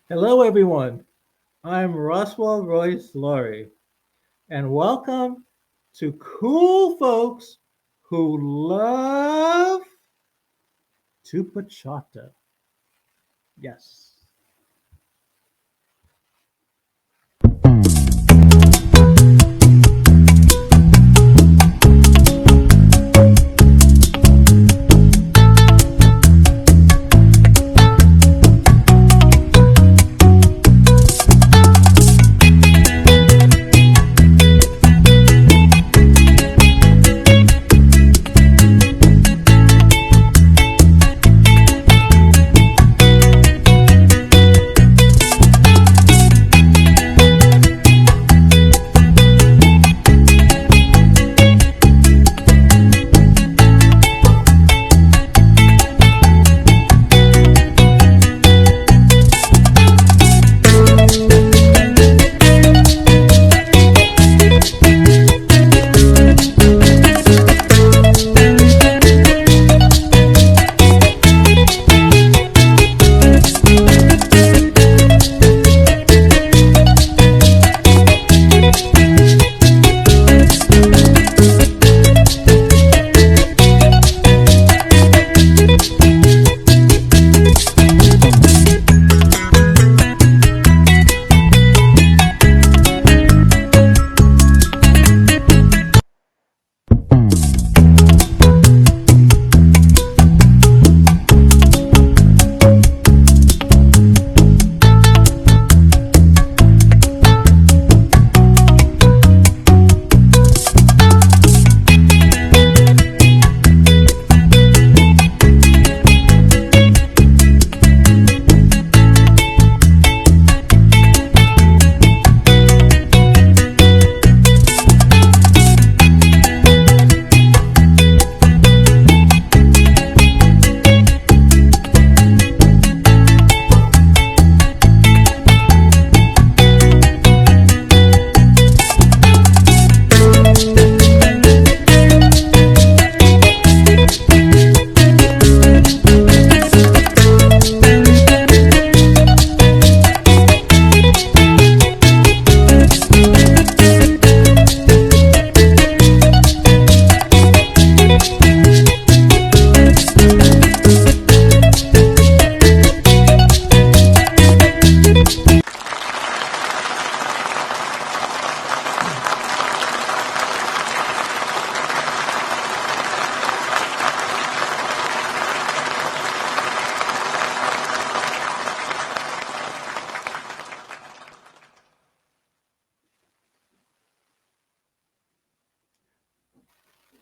Hello, everyone. I'm Roswell Royce Laurie, and welcome to Cool Folks Who Love to Bachata. Yes.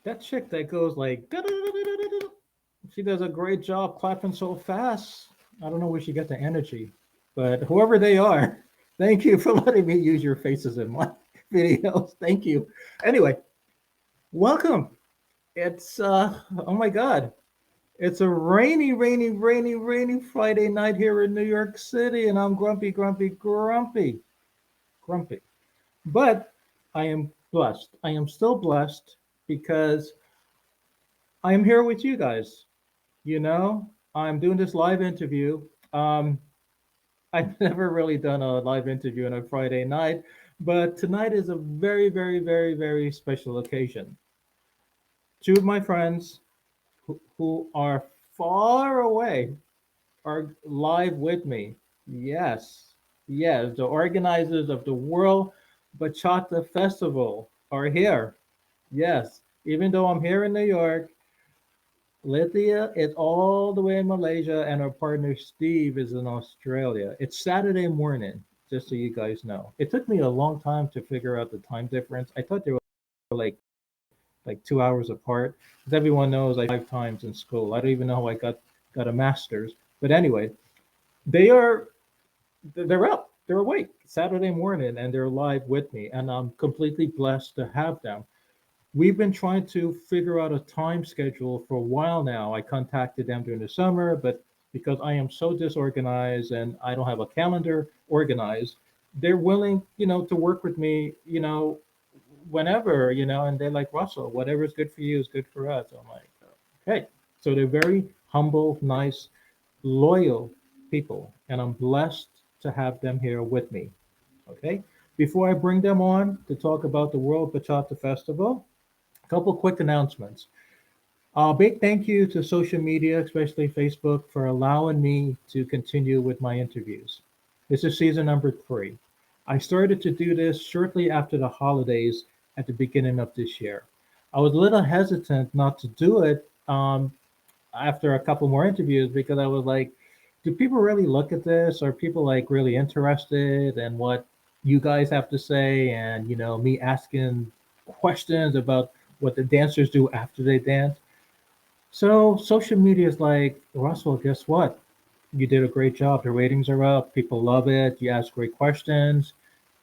That chick that goes like, she does a great job clapping so fast. I don't know where she got the energy, but whoever they are, thank you for letting me use your faces in my videos. Thank you. Anyway, welcome. It's oh my god. It's a rainy Friday night here in New York City, and I'm grumpy. But I am blessed. I am still blessed because I am here with you guys. You know, I'm doing this live interview. Um, I've never really done a live interview on a Friday night, but tonight is a very special occasion. Two of my friends who are far away are live with me. Yes, yes, the organizers of the World Bachata Festival are here. Yes, even though I'm here in New York, Lithia is all the way in Malaysia, and our partner Steve is in Australia. It's Saturday morning, just so you guys know. It took me a long time to figure out the time difference. I thought they were like 2 hours apart. As everyone knows, I 5 times in school. I don't even know how I got a master's. But anyway, they are they're up. They're awake Saturday morning, and they're live with me, and I'm completely blessed to have them. We've been trying to figure out a time schedule for a while now. I contacted them during the summer, but because I am so disorganized and I don't have a calendar organized, they're willing, to work with me, whenever, and they're like, Russell, whatever is good for you is good for us. I'm like, okay. So they're very humble, nice, loyal people, and I'm blessed to have them here with me. Okay. Before I bring them on to talk about the World Bachata Festival, a couple quick announcements. A big thank you to social media, especially Facebook, for allowing me to continue with my interviews. This is season number 3. I started to do this shortly after the holidays at the beginning of this year. I was a little hesitant not to do it after a couple more interviews because I was like, do people really look at this? Are people like really interested in what you guys have to say? And, me asking questions about what the dancers do after they dance. So social media is like, Russell, guess what? You did a great job. The ratings are up. People love it. You ask great questions.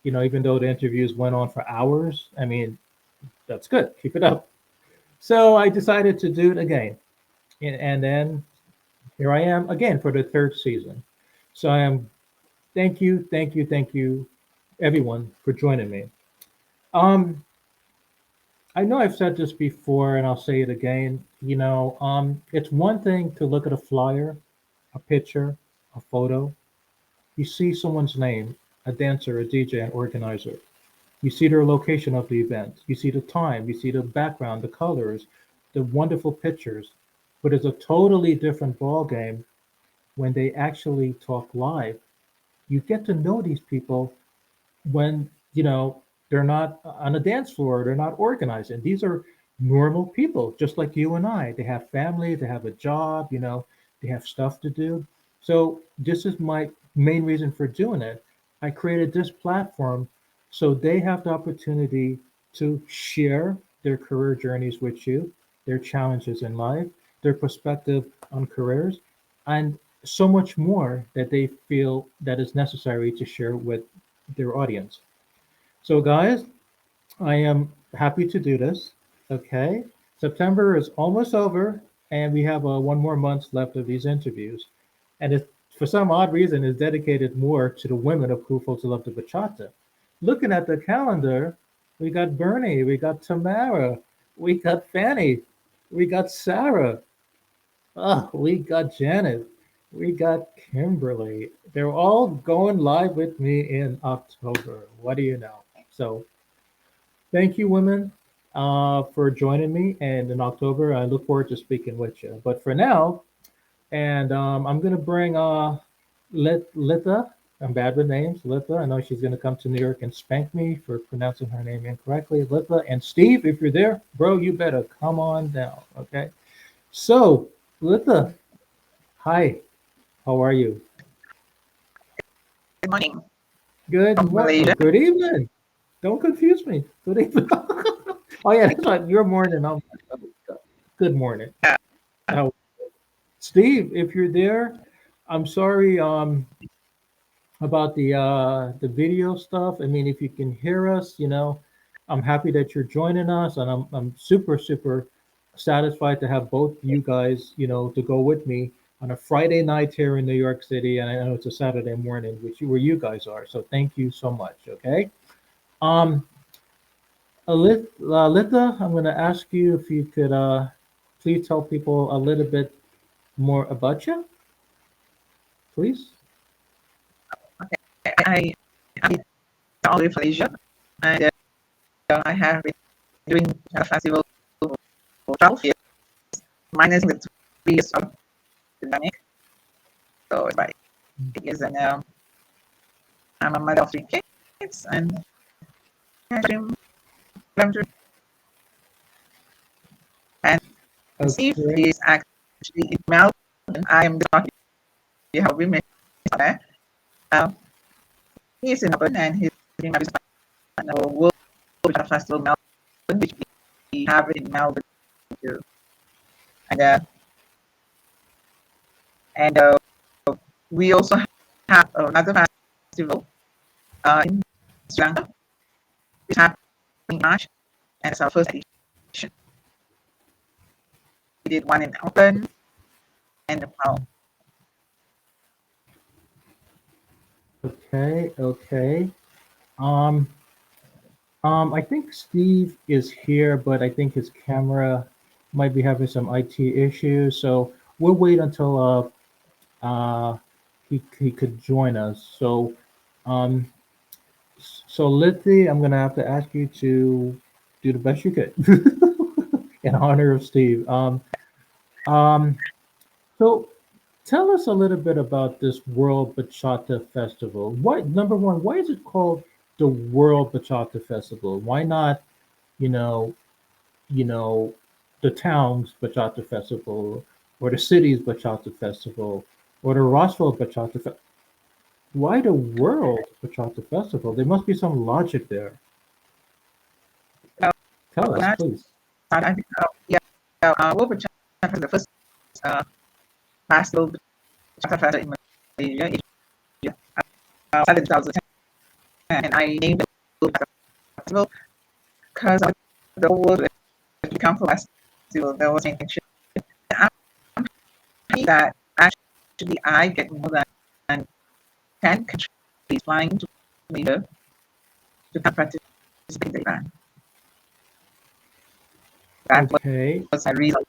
Even though the interviews went on for hours, I mean, that's good. Keep it up. So I decided to do it again. And then here I am again for the third season. So I am, thank you, everyone, for joining me. Um, I know I've said this before and I'll say it again. It's one thing to look at a flyer, a picture, a photo. You see someone's name, a dancer, a DJ, an organizer. You see their location of the event. You see the time. You see the background, the colors, the wonderful pictures. But it's a totally different ball game when they actually talk live. You get to know these people when they're not on a dance floor, they're not organizing. These are normal people just like you and I. They have family, they have a job, they have stuff to do. So this is my main reason for doing it. I created this platform so they have the opportunity to share their career journeys with you, their challenges in life, their perspective on careers, and so much more that they feel that is necessary to share with their audience. So, guys, I am happy to do this. Okay. September is almost over, and we have one more month left of these interviews. And it, for some odd reason, is dedicated more to the women of Who Folks Love the Bachata. Looking at the calendar, we got Bernie, we got Tamara, we got Fanny, we got Sarah, we got Janet, we got Kimberly. They're all going live with me in October. What do you know? So thank you, women, for joining me. And in October, I look forward to speaking with you. But for now, and I'm going to bring Litha. I'm bad with names. Litha. I know she's going to come to New York and spank me for pronouncing her name incorrectly. Litha. And Steve, if you're there, bro, you better come on down. Okay. So, Litha, hi. How are you? Good morning Good from morning. Malaysia. Good evening. Don't confuse me. Good evening. Oh yeah, that's right. Your morning. Good morning. Uh, Now, Steve, if you're there, I'm sorry about the video stuff. I mean, if you can hear us, I'm happy that you're joining us, and I'm super satisfied to have both you guys, to go with me on a Friday night here in New York City, and I know it's a Saturday morning, where you guys are. So thank you so much. Okay. Um, Litha, I'm going to ask you if you could please tell people a little bit more about you, please. I am all with Malaysia, and I have been doing a festival for 12 years, minus the 3 years of pandemic. So it's about 8 years, and I'm a mother of 3 kids, and I dream, I'm dream- and Steve Okay. is actually in Melbourne. I am talking to how we met there. Uh, he's in Melbourne, and he's doing a World Bachata Festival in Melbourne, which we have in Melbourne too. And and we also have another festival in Sri Lanka, which happened in March, and it's our first edition. We did one in Auckland and Nepal. Okay. Okay. Um, I think Steve is here, but I think his camera might be having some IT issues. So we'll wait until he could join us. Um, so Lithy, I'm gonna have to ask you to do the best you could in honor of Steve. Um, so tell us a little bit about this World Bachata Festival. Why, number one, why is it called the World Bachata Festival? Why not, you know, you know, the town's Bachata Festival or the city's Bachata Festival or the Roswell Bachata Festival? Why the World Bachata Festival? There must be some logic there. Uh, Tell us, last please. time, I think, yeah, World Bachata was the first uh, festival, Bachata festival in Malaysia. It started in 2010, and I named it World Bachata Festival because the whole world actually come for festival. There was an intention. I'm happy that actually I get more than 10 countries flying to Malaysia to come participate in the event. That Okay, was a reason.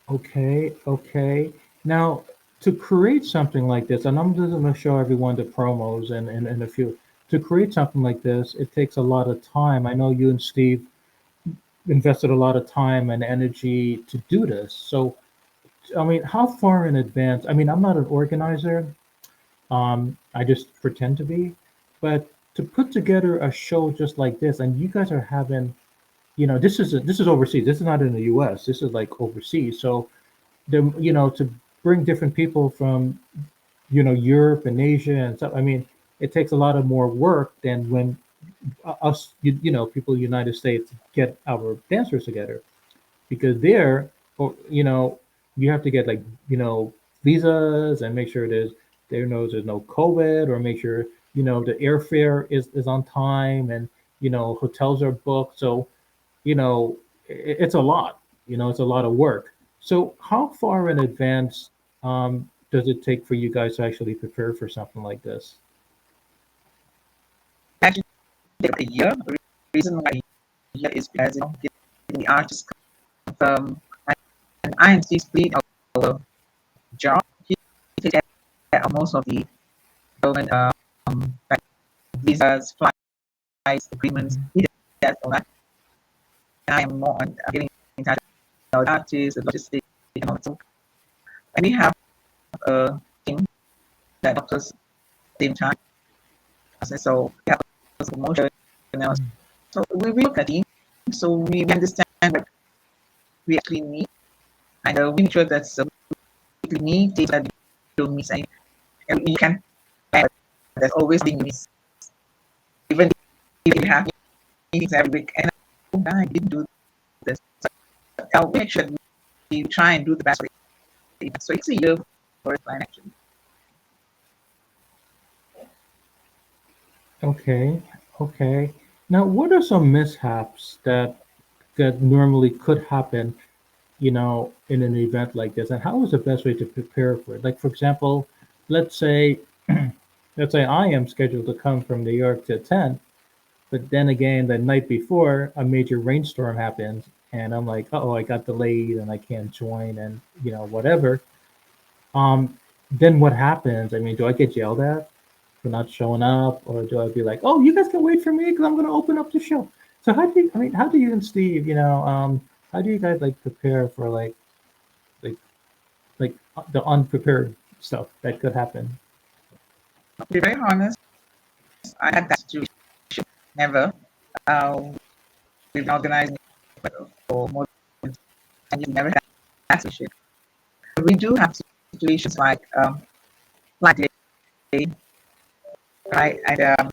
okay. Now, to create something like this, and I'm just going to show everyone the promos and a few. To create something like this, it takes a lot of time. I know you and Steve invested a lot of time and energy to do this. So, I mean, how far in advance? I mean, I'm not an organizer. I just pretend to be, but to put together a show just like this, and you guys are having, this is overseas. This is not in the U.S. This is like overseas. So, to bring different people from, Europe and Asia and stuff. I mean, it takes a lot of more work than when us, people in the United States get our dancers together because there, or you have to get like visas and make sure there's no COVID or make sure the airfare is on time and hotels are booked. So it's a lot. It's a lot of work. So how far in advance does it take for you guys to actually prepare for something like this? Actually, a year. The reason why a year is because the artist confirm and INC split our job. He takes care of most of the government like visas, flights, agreements. Mhm. He does all that. And I am more on getting in touch with the artists, the logistics, and all that. So, and we have a team that helps us at the same time. So we have a promotion. So we look at the team. So we understand what we actually need, and we make sure that we need things that we don't miss. And you can add. There's always things you miss. Even if you have meetings every week, and I didn't do this. So I'll make sure we try and do the best way. So it's a year for a plan actually. Okay, okay. Now, what are some mishaps that normally could happen, in an event like this, and how is the best way to prepare for it? Like, for example, let's say, let's say I am scheduled to come from New York to attend, but then again, the night before, a major rainstorm happens, and I'm like, oh, I got delayed and I can't join, and whatever. Then what happens? I mean, do I get yelled at for not showing up, or do I be like, oh, you guys can wait for me because I'm going to open up the show? So how do you? I mean, how do you and Steve, how do you guys like prepare for like the unprepared stuff that could happen? To be very honest, I had that situation. Never. Uh, we've been organizing for more than 10 years. Never had that situation. We do have situations like delay, right? And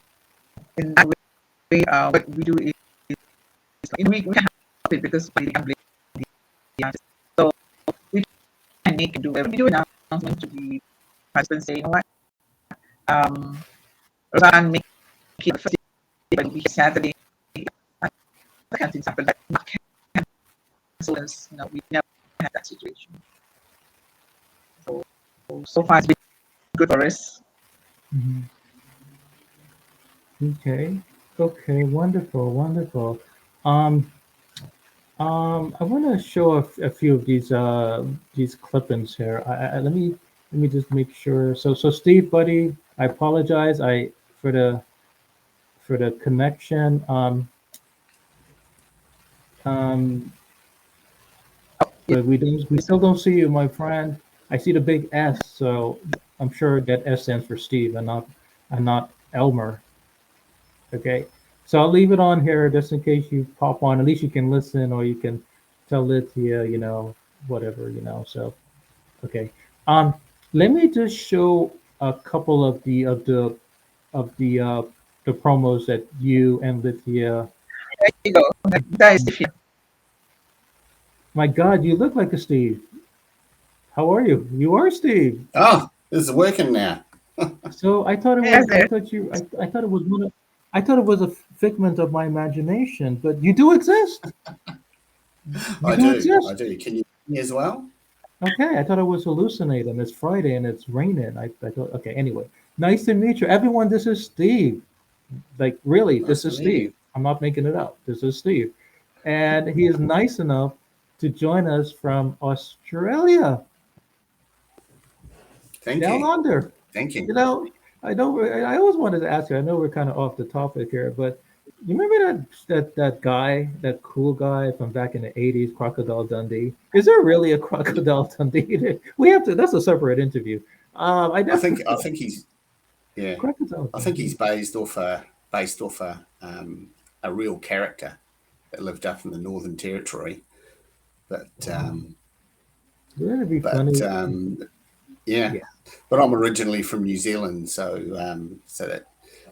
in that way, what we do is we can help it because we can blame the artist. So we can make it do it. We do an announcement to the participants say, you know what, rather than make it the first day, but we Saturday, that kind of things happen. But not cancel us, we never had that situation. So so far it's been good for us. Hmm. Okay, okay, wonderful, wonderful. Um, I want to show a few of these clippings here. Let me Let me just make sure. So Steve, buddy, I apologize. I for the for the connection. Um, but we still don't see you, my friend. I see the big S, so I'm sure that S stands for Steve and not Elmer. Okay. So I'll leave it on here just in case you pop on. At least you can listen or you can tell Lithia, whatever, So okay. Um, Let me just show a couple of the promos that you and Lithia. There you go. That is Steve. My God, you look like a Steve. How are you? You are Steve. Oh, this is working now. So I thought it Yes, was. I there. thought you. I thought it was one of. I thought it was a figment of my imagination, but you do exist. You I do do. exist. I do. Can you hear me as well? Okay, I thought I was hallucinating. It's Friday and it's raining. I thought. Okay, anyway, nice to meet you, everyone. This is Steve. Like really, Nice this to is meet you. Steve. I'm not making it up. This is Steve, and he is nice enough to join us from Australia, Thank down you. under. Thank you. You know, I know. I always wanted to ask you. I know we're kind of off the topic here, but you remember that guy, that cool guy from back in the '80s, Crocodile Dundee? Is there really a Crocodile Dundee? We have to. That's a separate interview. I I definitely think I think he's yeah. Crocodile I think he's Dundee. based off a real character that lived up in the Northern Territory. But Wow, wouldn't it be but funny? yeah. Yeah, But I'm originally from New Zealand, so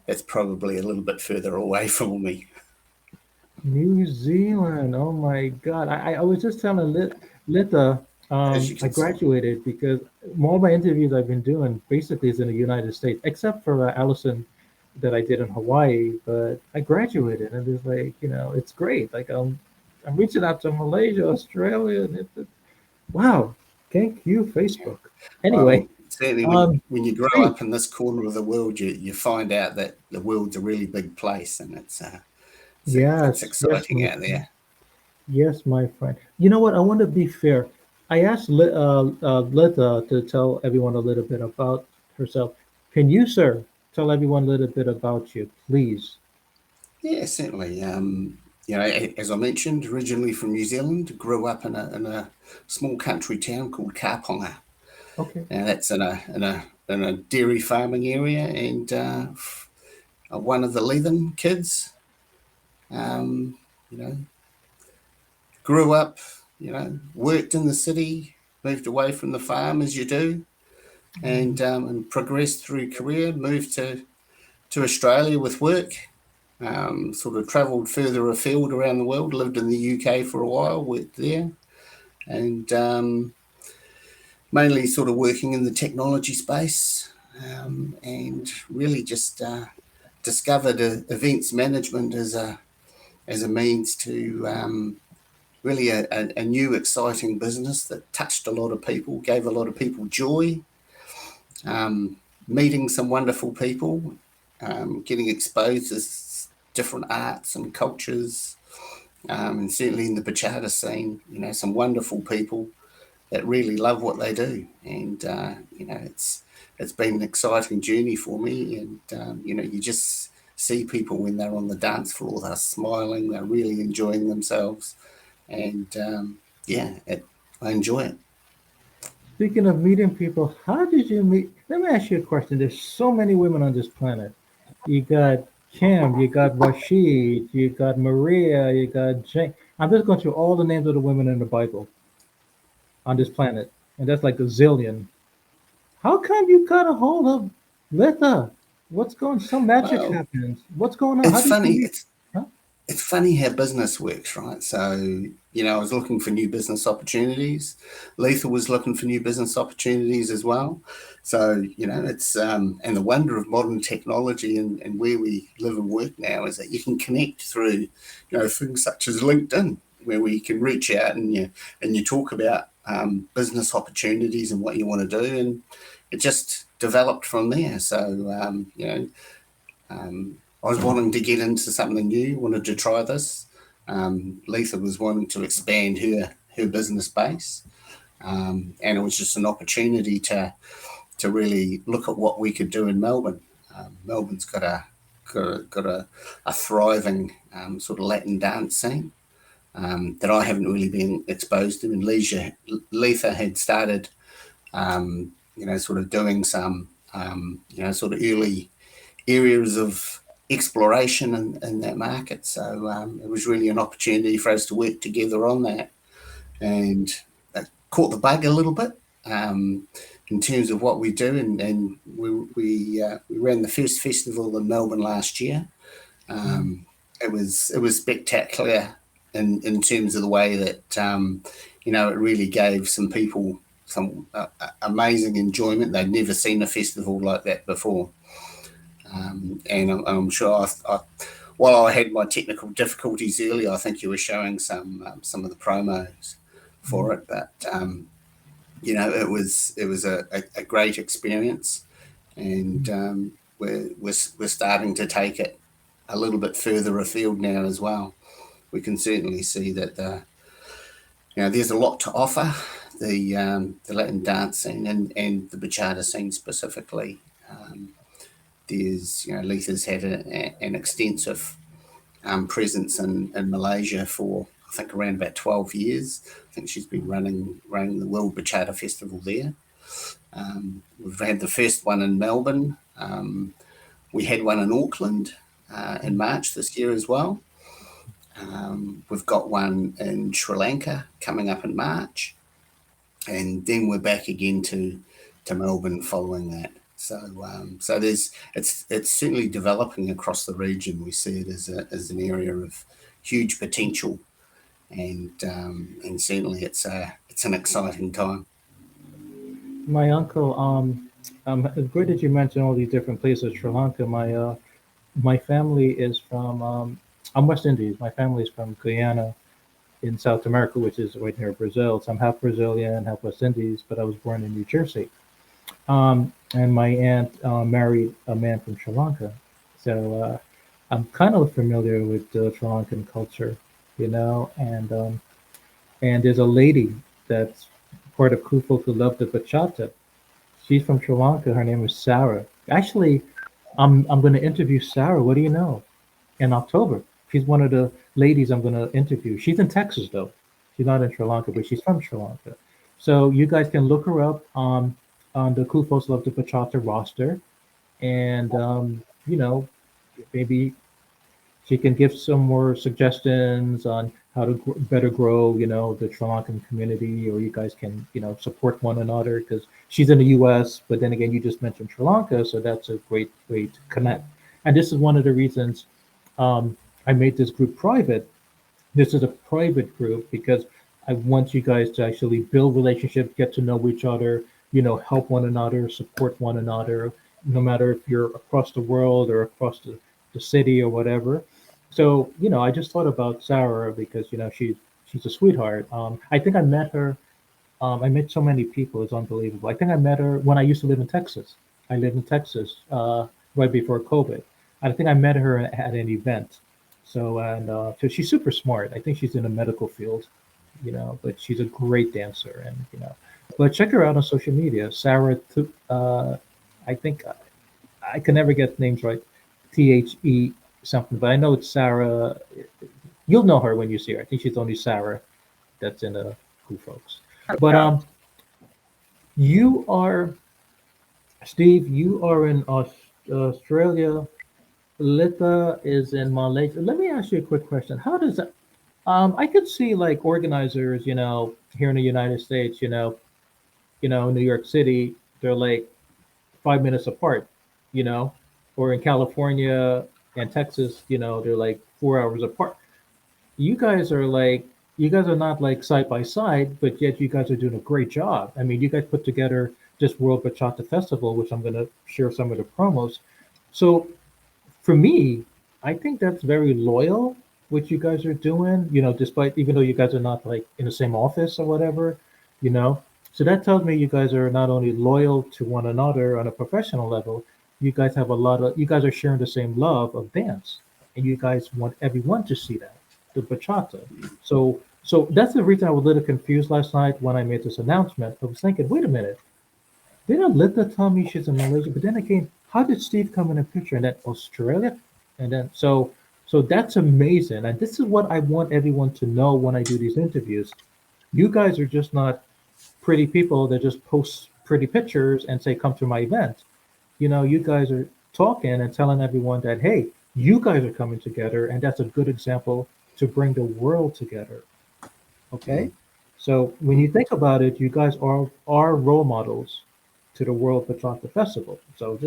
that's probably a little bit further away for me. New Zealand. Oh my God. I was just telling Lita, As you I can see. graduated because all my interviews I've been doing basically is in the United States, except for Allison that I did in Hawaii. But I graduated and it's like, it's great. Like I'm reaching out to Malaysia, Australia, and wow. Thank you, Facebook. Anyway, Well, certainly um, when you grow Steve. up in this corner of the world, you find out that the world's a really big place, and it's Yes, yes, exciting my out friend. there. Yes, my friend. You know what? I want to be fair. I asked Lita to tell everyone a little bit about herself. Can you, sir, tell everyone a little bit about you, please? Yeah, certainly. As I mentioned, originally from New Zealand, grew up in a small country town called Kaponga. Okay. Now that's in a dairy farming area, and one of the Leathen kids. Um, you know, grew up. Worked in the city, moved away from the farm as you do, and progressed through career. Moved to Australia with work. Sort of travelled further afield around the world. Lived in the UK for a while. Worked there, and mainly sort of working in the technology space, and really just discovered events management as a means to really a new exciting business that touched a lot of people, gave a lot of people joy, meeting some wonderful people, getting exposed to different arts and cultures, and certainly in the bachata scene, some wonderful people that really love what they do, and it's been an exciting journey for me, and you just see people when they're on the dance floor, they're smiling, they're really enjoying themselves, and I enjoy it. Speaking of meeting people, how did you meet? Let me ask you a question. There's so many women on this planet. You got Kim, you got Rashid, you got Maria, you got Jane. I'm just going through all the names of the women in the Bible on this planet, and that's like a zillion. How come you got a hold of Letha? What's going? Some magic Well, happens. What's going on? How it's did you funny. meet? It's Huh? it's funny how business works, right? So, I was looking for new business opportunities. Letha was looking for new business opportunities as well. So, it's and the wonder of modern technology and where we live and work now is that you can connect through, things such as LinkedIn, where we can reach out and you talk about business opportunities and what you want to do, and it just developed from there. So, I was wanting to get into something new, wanted to try this. Letha was wanting to expand her business base, and it was just an opportunity to to really look at what we could do in Melbourne. Melbourne's got a thriving sort of Latin dance scene that I haven't really been exposed to. In Letha had started, sort of doing some, sort of early areas of exploration in that market. So it was really an opportunity for us to work together on that, and that caught the bug a little bit in terms of what we do. And we ran the first festival in Melbourne last year. It was spectacular in terms of the way that it really gave some people some amazing enjoyment. They'd never seen a festival like that before. And I'm sure while I had my technical difficulties earlier, I think you were showing some of the promos for it. But it was a great experience, and we're starting to take it a little bit further afield now as well. We can certainly see that there's a lot to offer the Latin dance scene and the bachata scene specifically. There's Letha's had an extensive presence in Malaysia for I think around about 12 years. I think she's been running the World Bachata Festival there. We've had the first one in Melbourne. We had one in Auckland in March this year as well. We've got one in Sri Lanka coming up in March, and then we're back again to Melbourne following that. So it's certainly developing across the region. We see it as an area of huge potential, and certainly it's an exciting time. My uncle, it's great that you mentioned all these different places. Sri Lanka. My family is from. I'm West Indies. My family is from Guyana, in South America, which is right near Brazil. So I'm half Brazilian, half West Indies, but I was born in New Jersey. And my aunt married a man from Sri Lanka, so I'm kind of familiar with the Sri Lankan culture, and there's a lady that's part of Kufolk who love the bachata. She's from Sri Lanka. Her name is Sarah. Actually, I'm going to interview Sarah. What do you know? In October, she's one of the ladies I'm going to interview. She's in Texas though. She's not in Sri Lanka, but she's from Sri Lanka. So you guys can look her up on the Kufos Love the Bachata roster, and maybe she can give some more suggestions on how to better grow, the Sri Lankan community, or you guys can, support one another because she's in the U.S. But then again, you just mentioned Sri Lanka, so that's a great way to connect. And this is one of the reasons I made this group private. This is a private group because I want you guys to actually build relationships, get to know each other, help one another, support one another, no matter if you're across the world or across the city or whatever. So, I just thought about Sarah because, she's a sweetheart. I think I met her. I met so many people. It's unbelievable. I think I met her when I used to live in Texas. I lived in Texas right before COVID. I think I met her at an event. So she's super smart. I think she's in the medical field, but she's a great dancer, and. But check her out on social media. Sarah, I think I can never get names right. THE something, but I know it's Sarah. You'll know her when you see her. I think she's only Sarah that's in the Who folks. But you are Steve. You are in Australia. Lita is in Malaysia. Let me ask you a quick question. How does that? I could see like organizers, here in the United States, New York City, they're like 5 minutes apart, or in California and Texas, they're like 4 hours apart. You guys are not like side by side, but yet you guys are doing a great job. I mean, you guys put together this World Bachata Festival, which I'm going to share some of the promos. So for me, I think that's very loyal, what you guys are doing, despite, even though you guys are not like in the same office or whatever, you know. So that tells me you guys are not only loyal to one another on a professional level, you guys are sharing the same love of dance, and you guys want everyone to see that, the bachata. So that's the reason I was a little confused last night when I made this announcement. I was thinking, wait a minute, They don't let her tell me she's in Malaysia. But then again, how did Steve come in a picture? And then Australia? And then so that's amazing. And this is what I want everyone to know when I do these interviews. You guys are just not pretty people that just post pretty pictures and say, come to my event. You guys are talking and telling everyone that, hey, you guys are coming together, and that's a good example to bring the world together. Okay? Mm. So when you think about it, you guys are role models to the World Bachata Festival. So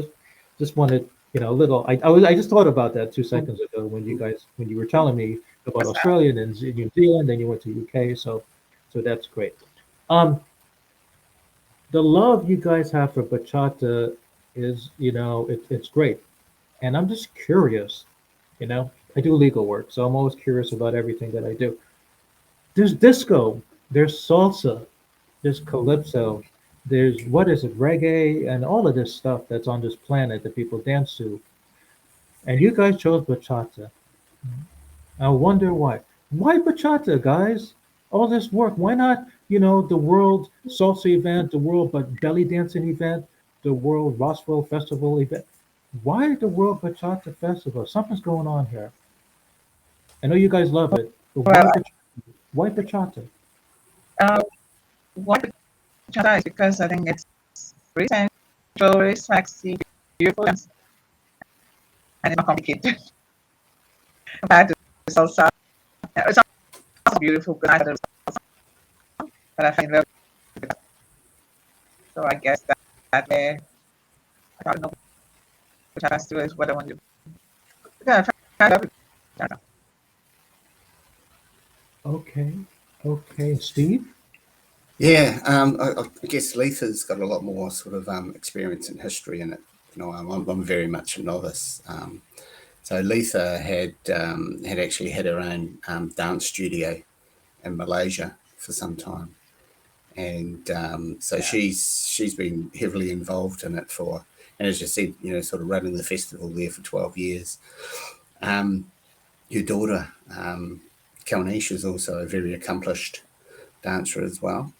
just wanted, a little I just thought about that 2 seconds ago when you were telling me about Yes, Australia and then New Zealand, then you went to UK. So that's great. Um, the love you guys have for bachata is, it's great. And I'm just curious, I do legal work, so I'm always curious about everything that I do. There's disco, there's salsa, there's calypso, there's what is it, reggae, and all of this stuff that's on this planet that people dance to. And you guys chose bachata. I wonder why. Why bachata, guys? All this work. Why not, the World Salsa event, the World Belly Dancing event, the World Roswell Festival event? Why the World Bachata Festival? Something's going on here. I know you guys love it, but well, why bachata? uh, what China is because I think it's pretty central, very sexy, beautiful, and it's not complicated compared to salsa. It's also beautiful, but I don't but I find love with it. So I guess that way I don't know which has to is what I want to do. Yeah, try love it. Okay, okay, Steve. Yeah, I guess Letha's got a lot more sort of experience and history in it. I'm very much a novice. So Letha had actually had her own dance studio in Malaysia for some time, and so Yeah. she's been heavily involved in it for, and as you said, sort of running the festival there for 12 years. Um, your daughter, Kalnish, is also a very accomplished dancer as well.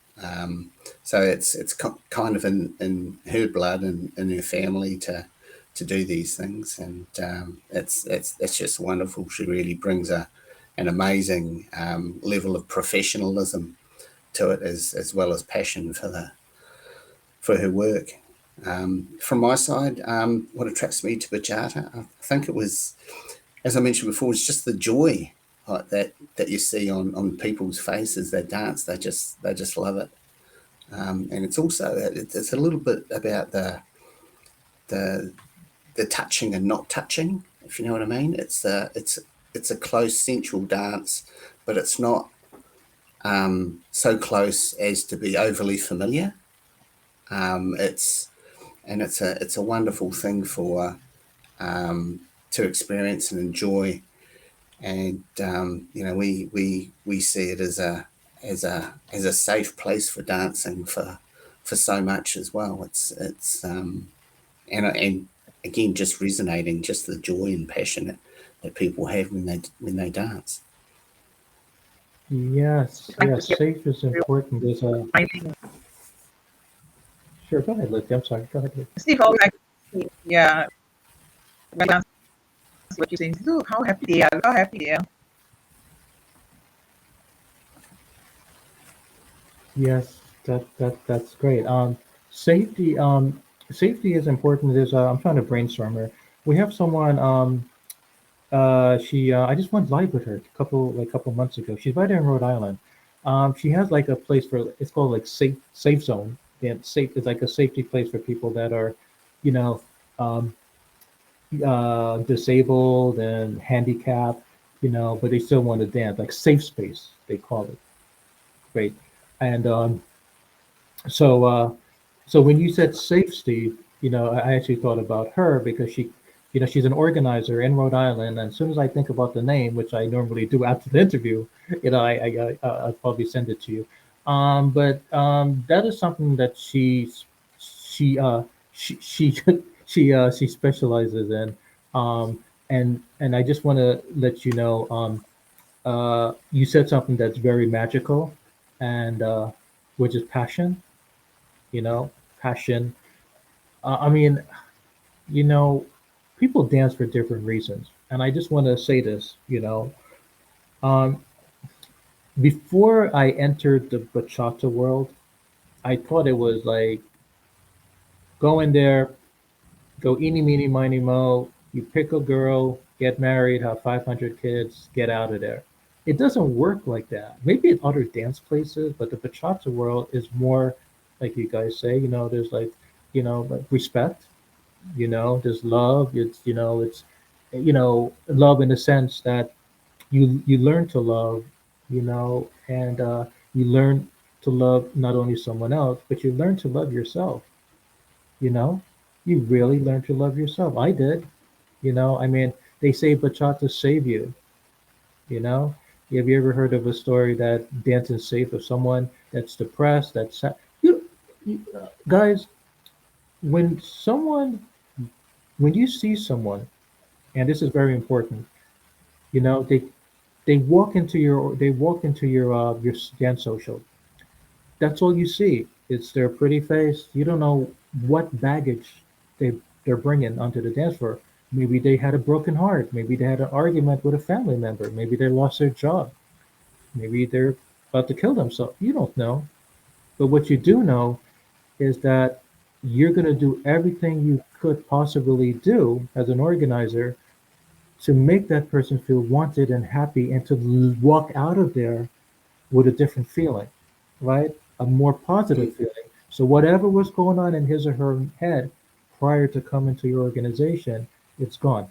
So it's kind of in her blood and in her family to do these things, and it's just wonderful. She really brings an amazing level of professionalism to it, as well as passion for her work. From my side, what attracts me to bachata, I think it was, as I mentioned before, it's just the joy that you see on people's faces. They dance, they just love it. And it's also it's a little bit about the the touching and not touching, if you know what I mean. It's a close sensual dance, but it's not so close as to be overly familiar. It's and it's a wonderful thing for to experience and enjoy. And we see it as a safe place for dancing for so much as well. And again, just resonating, just the joy and passion that people have when they dance. Yes, Trying to yes, hear safe is you important. There's a smiling. Sure, go ahead, Luke. I'm sorry. Go ahead, Luke. Steve always like, yeah, when you what you saying, look how happy they are, look how happy they are. Yes, that's great. Safety, safety is important. I'm trying to brainstorm here. We have someone. I just went live with her a couple months ago. She's right there in Rhode Island. She has like a place for it's called like safe zone. Yeah, safe. It's like a safety place for people that are, you know, um, disabled and handicapped, but they still want to dance. Like safe space, they call it. Great. And so, so when you said safe, Steve, I actually thought about her because she's an organizer in Rhode Island. And as soon as I think about the name, which I normally do after the interview, I'll probably send it to you. But that is something that she she specializes in. And I just want to let you know, you said something that's very magical, and which is passion, you know, passion. I mean, you know, people dance for different reasons, and I just want to say this. Um, before I entered the bachata world, I thought it was like go in there, go eeny, meeny, miny, mo. You pick a girl, get married, have 500 kids, get out of there. It doesn't work like that. Maybe in other dance places, but the bachata world is more, like you guys say, there's like, like respect, there's love. It's love in the sense that you learn to love, and you learn to love not only someone else, but you learn to love yourself, you know? You really learn to love yourself. I did, I mean, they say bachata save you, you know? Have you ever heard of a story that dancing safe of someone that's depressed, that's sad? Guys, when someone, when you see someone, and this is very important, you know, they walk into your dance social. That's all you see. It's their pretty face. You don't know what baggage they they're bringing onto the dance floor. Maybe they had a broken heart. Maybe they had an argument with a family member. Maybe they lost their job. Maybe they're about to kill themselves. You don't know. But what you do know is that you're going to do everything you could possibly do as an organizer to make that person feel wanted and happy and to walk out of there with a different feeling, right? A more positive Mm. feeling. So whatever was going on in his or her head prior to coming to your organization, it's gone.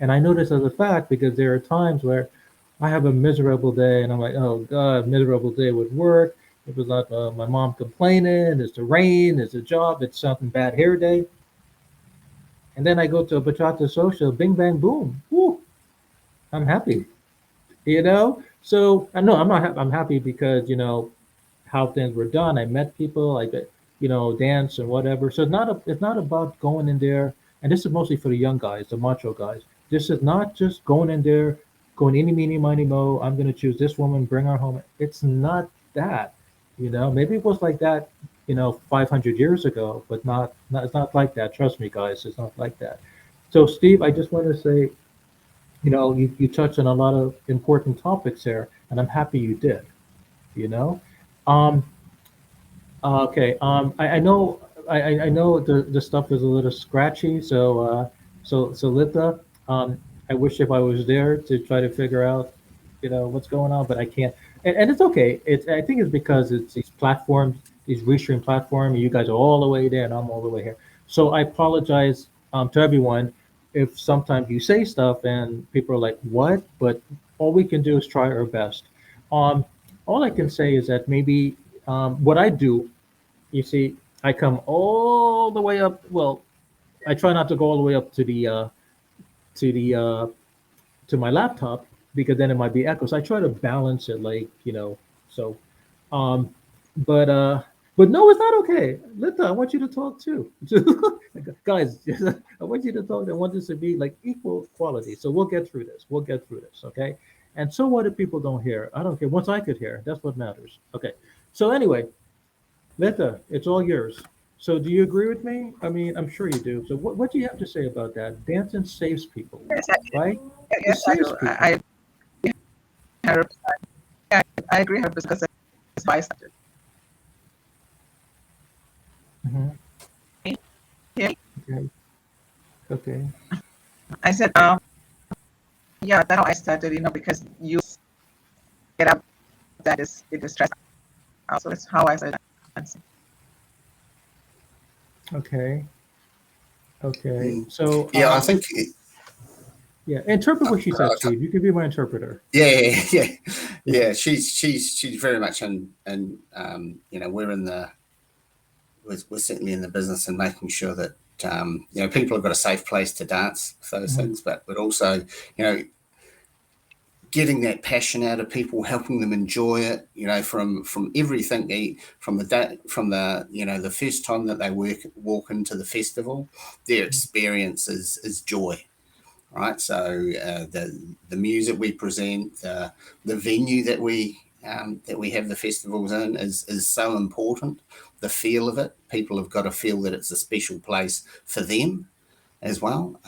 And I know this as a fact because there are times where I have a miserable day and I'm like, oh God, miserable day with work. It was like my mom complaining, it's the rain, it's a job, it's something bad hair day. And then I go to a bachata social, bing bang boom. Woo, I'm happy. So I know I'm not I'm happy because how things were done. I met people, I get, dance and whatever. So it's not about going in there, and this is mostly for the young guys, the macho guys. This is not just going in there, going any meeny miny mo. I'm gonna choose this woman, bring her home. It's not that, Maybe it was like that, 500 years ago, but not. It's not like that. Trust me, guys. It's not like that. So, Steve, I just want to say, you touched on a lot of important topics there, and I'm happy you did. You know, um, okay. I know I know the stuff is a little scratchy, so Litha, I wish if I was there to try to figure out, what's going on, but I can't. And it's okay. I think it's because it's these platforms, these restream platforms. You guys are all the way there, and I'm all the way here. So I apologize to everyone if sometimes you say stuff and people are like, "What?" But all we can do is try our best. Um, all I can say is that maybe what I do, you see, I come all the way up. Well, I try not to go all the way up to the to my laptop because then it might be echo. So I try to balance it, like So, um, but uh, but no, it's not okay. Lita, I want you to talk too, guys. I want you to talk. I want this to be like equal quality. So we'll get through this. We'll get through this. Okay. And so what if people don't hear? I don't care. Once I could hear, that's what matters. Okay. So anyway, Letta, it's all yours. So do you agree with me? I mean, I'm sure you do. So what do you have to say about that? Dancing saves people, Yes, right? It yes, I saves do. people. I, yeah, I agree 100% because that's why I started. Hmm. Yeah, Okay. Okay. I said, yeah, that's how I started, because you get up that is it is stress out. So that's how I started dancing. Okay. Okay. Mm. So Yeah, I think. yeah, interpret what she said, Steve. You can be my interpreter. Yeah, yeah, Yeah. yeah. She's very much in, we're in the we're certainly in the business and making sure that people have got a safe place to dance with those Hmm. things, but also you know getting that passion out of people, helping them enjoy it, from everything, from the day, from the the first time that they walk into the festival, their experience is joy, right? So the music we present, the venue that we have the festivals in is so important. the feel of it. People have got to feel that it's a special place for them as well.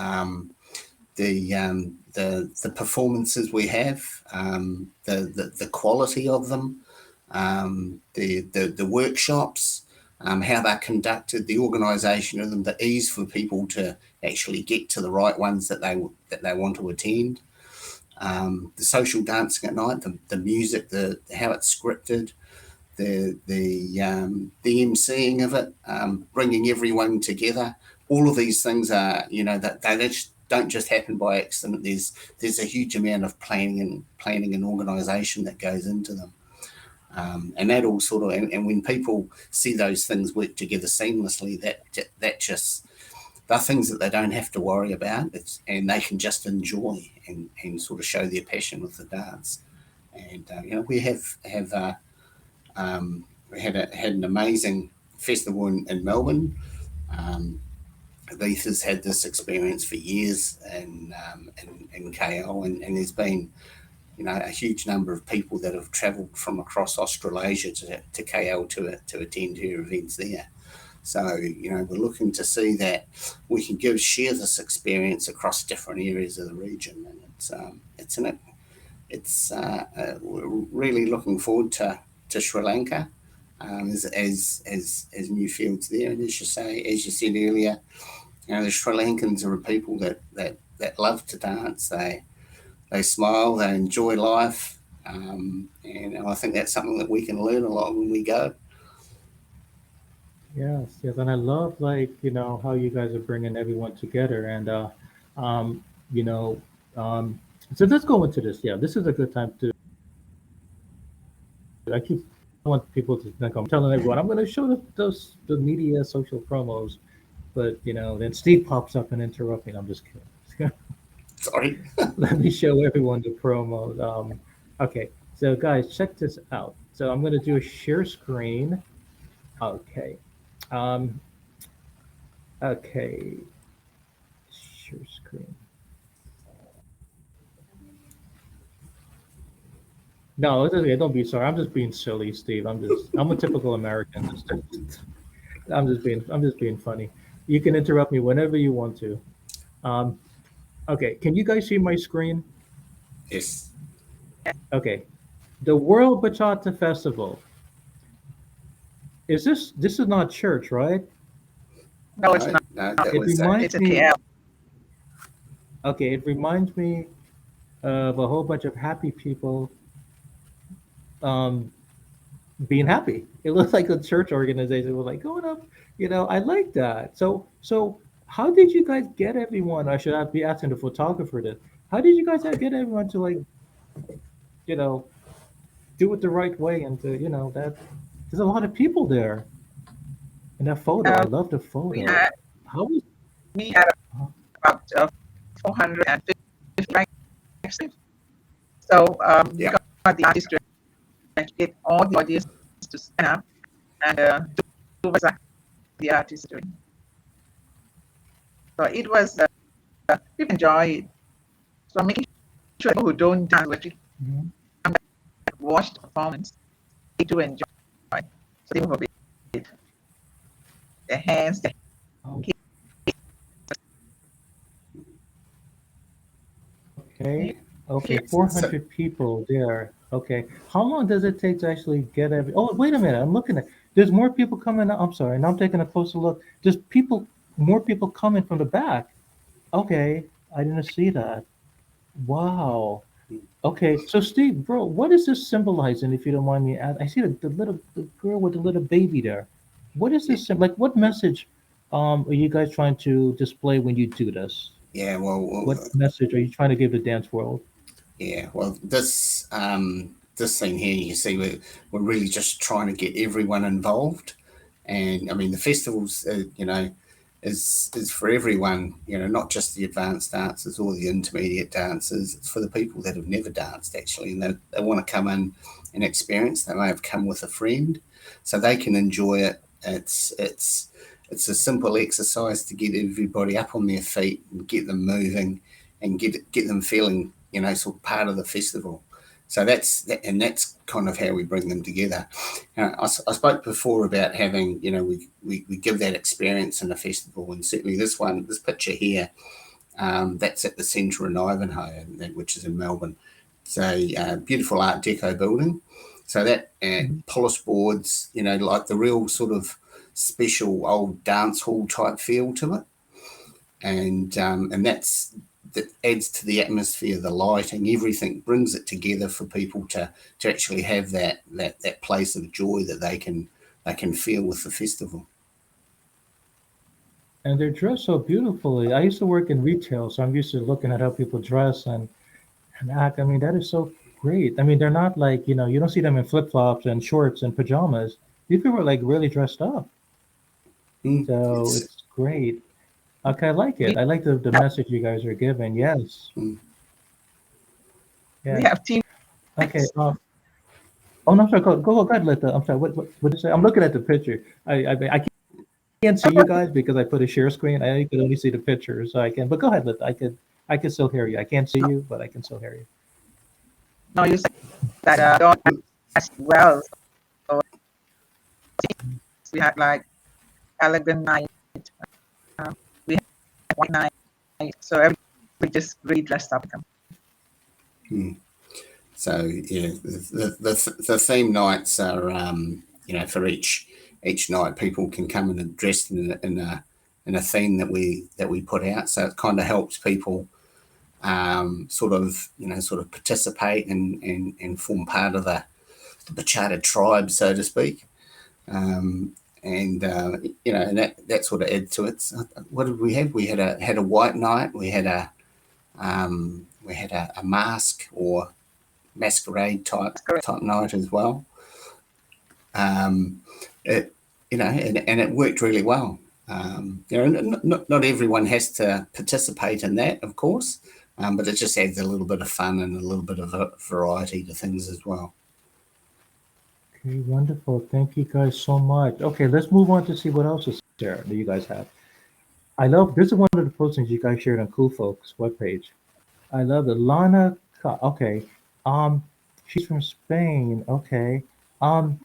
The performances we have, the quality of them, the workshops, how they're conducted, the organisation of them, the ease for people to actually get to the right ones that they want to attend. The social dancing at night, the music, how it's scripted, the emceeing of it, bringing everyone together. All of these things are, that they just don't just happen by accident. There's a huge amount of planning and organisation that goes into them. And that all sort of, and when people see those things work together seamlessly, that just, they're things that they don't have to worry about, and they can just enjoy and sort of show their passion with the dance. And we have had an amazing festival in Melbourne. Leith has had this experience for years in KL, and there's been a huge number of people that have travelled from across Australasia to KL to attend her events there. So we're looking to see that we can share this experience across different areas of the region, and we're really looking forward to Sri Lanka as new fields there. And as you said earlier, the Sri Lankans are a people that love to dance. They smile, they enjoy life, and I think that's something that we can learn a lot when we go. Yes, yes, and I love how you guys are bringing everyone together, and um, you know, um, so let's go into this. Yeah, this is a good time to. I want people to think I'm telling everyone I'm going to show the media social promos, but then Steve pops up and interrupts me. I'm just kidding. Sorry. Let me show everyone the promos. Okay, so guys, check this out. So I'm going to do a share screen. Okay. Um, okay. Share screen. No, it's okay. Don't be sorry. I'm just being silly, Steve. I'm a typical American. I'm just being funny. You can interrupt me whenever you want to. Um, okay. Can you guys see my screen? Yes. Okay. The World Bachata Festival. This is not church, right? No, it's not. No, that It was reminds It's a me. KL. Okay, it reminds me of a whole bunch of happy people um, being happy. It looks like a church organization was like going up. I like that. So how did you guys get everyone? I should have be asking the photographer this. How did you guys get everyone to you know do it the right way and to that there's a lot of people there in that photo. I Uh, love the we photo. had How was we had uh, about 450 registered. So we yeah. got the artists to get all the audience to stand up and do what the artist doing. So it was people enjoy it. So making sure people who don't dance will actually mhm. come back and watch the performance. They do enjoy. So they will be their hands, their Oh, kids. okay. Okay, So 400 people there. Okay. How long does it take to actually get every? Oh, wait a minute. I'm looking at. There's more people coming. I'm sorry. Now I'm taking a closer look. More people coming from the back. Okay, I didn't see that. Wow. Okay, so Steve, bro, what is this symbolizing? If you don't mind me, I see the girl with the little baby there. What is this? Like, what message, are you guys trying to display when you do this? yeah, What message are you trying to give the dance world? this thing here, you see, we're really just trying to get everyone involved, and I mean the festivals, is for everyone, not just the advanced dancers or the intermediate dancers. It's for the people that have never danced actually, and they want to come in and experience. They may have come with a friend, so they can enjoy it. It's a simple exercise to get everybody up on their feet and get them moving and get them feeling, sort of part of the festival. So that's kind of how we bring them together. I spoke before about having, we give that experience in a festival, and certainly this picture here, that's at the Centre in Ivanhoe, which is in Melbourne. It's a beautiful Art Deco building. So that polish boards, like the real sort of special old dance hall type feel to it, and that adds to the atmosphere, the lighting, everything brings it together for people to actually have that place of joy that they can feel with the festival. And they're dressed so beautifully. I used to work in retail, so I'm used to looking at how people dress and act. I mean, that is so great. I mean, they're not like, you don't see them in flip flops and shorts and pajamas. These people are like really dressed up. So It's it's great. Okay, I like We it. I like the message you guys are giving. Yes. mm, we Yes. have team Okay. nights. Oh no, I'm sorry. Go ahead, Lita. I'm sorry. What did you say? I'm looking at the picture. I can't see you guys because I put a share screen. I could only see the picture, so I can. But go ahead, Lita. I can still hear you. I can't see No, you, but I can still hear you. no, you said that don't as well. So we had like elegant night. We had white night. So everybody just really dressed up. mm. So yeah, the theme nights are for each night people can come in and dressed in a theme that we put out. So it kind of helps people sort of participate and form part of the Bachata tribe, so to speak. Um, and that sort of adds to it. So what did we have? We had a white night. We had a mask or masquerade type night as well. Um, it and it worked really well. Not everyone has to participate in that, of course, but it just adds a little bit of fun and a little bit of variety to things as well. Okay, wonderful. Thank you guys so much. Okay, let's move on to see what else is there that you guys have. I love this is one of the postings you guys shared on Cool Folks webpage. I love it. Okay. Um, she's from Spain. Okay. Um,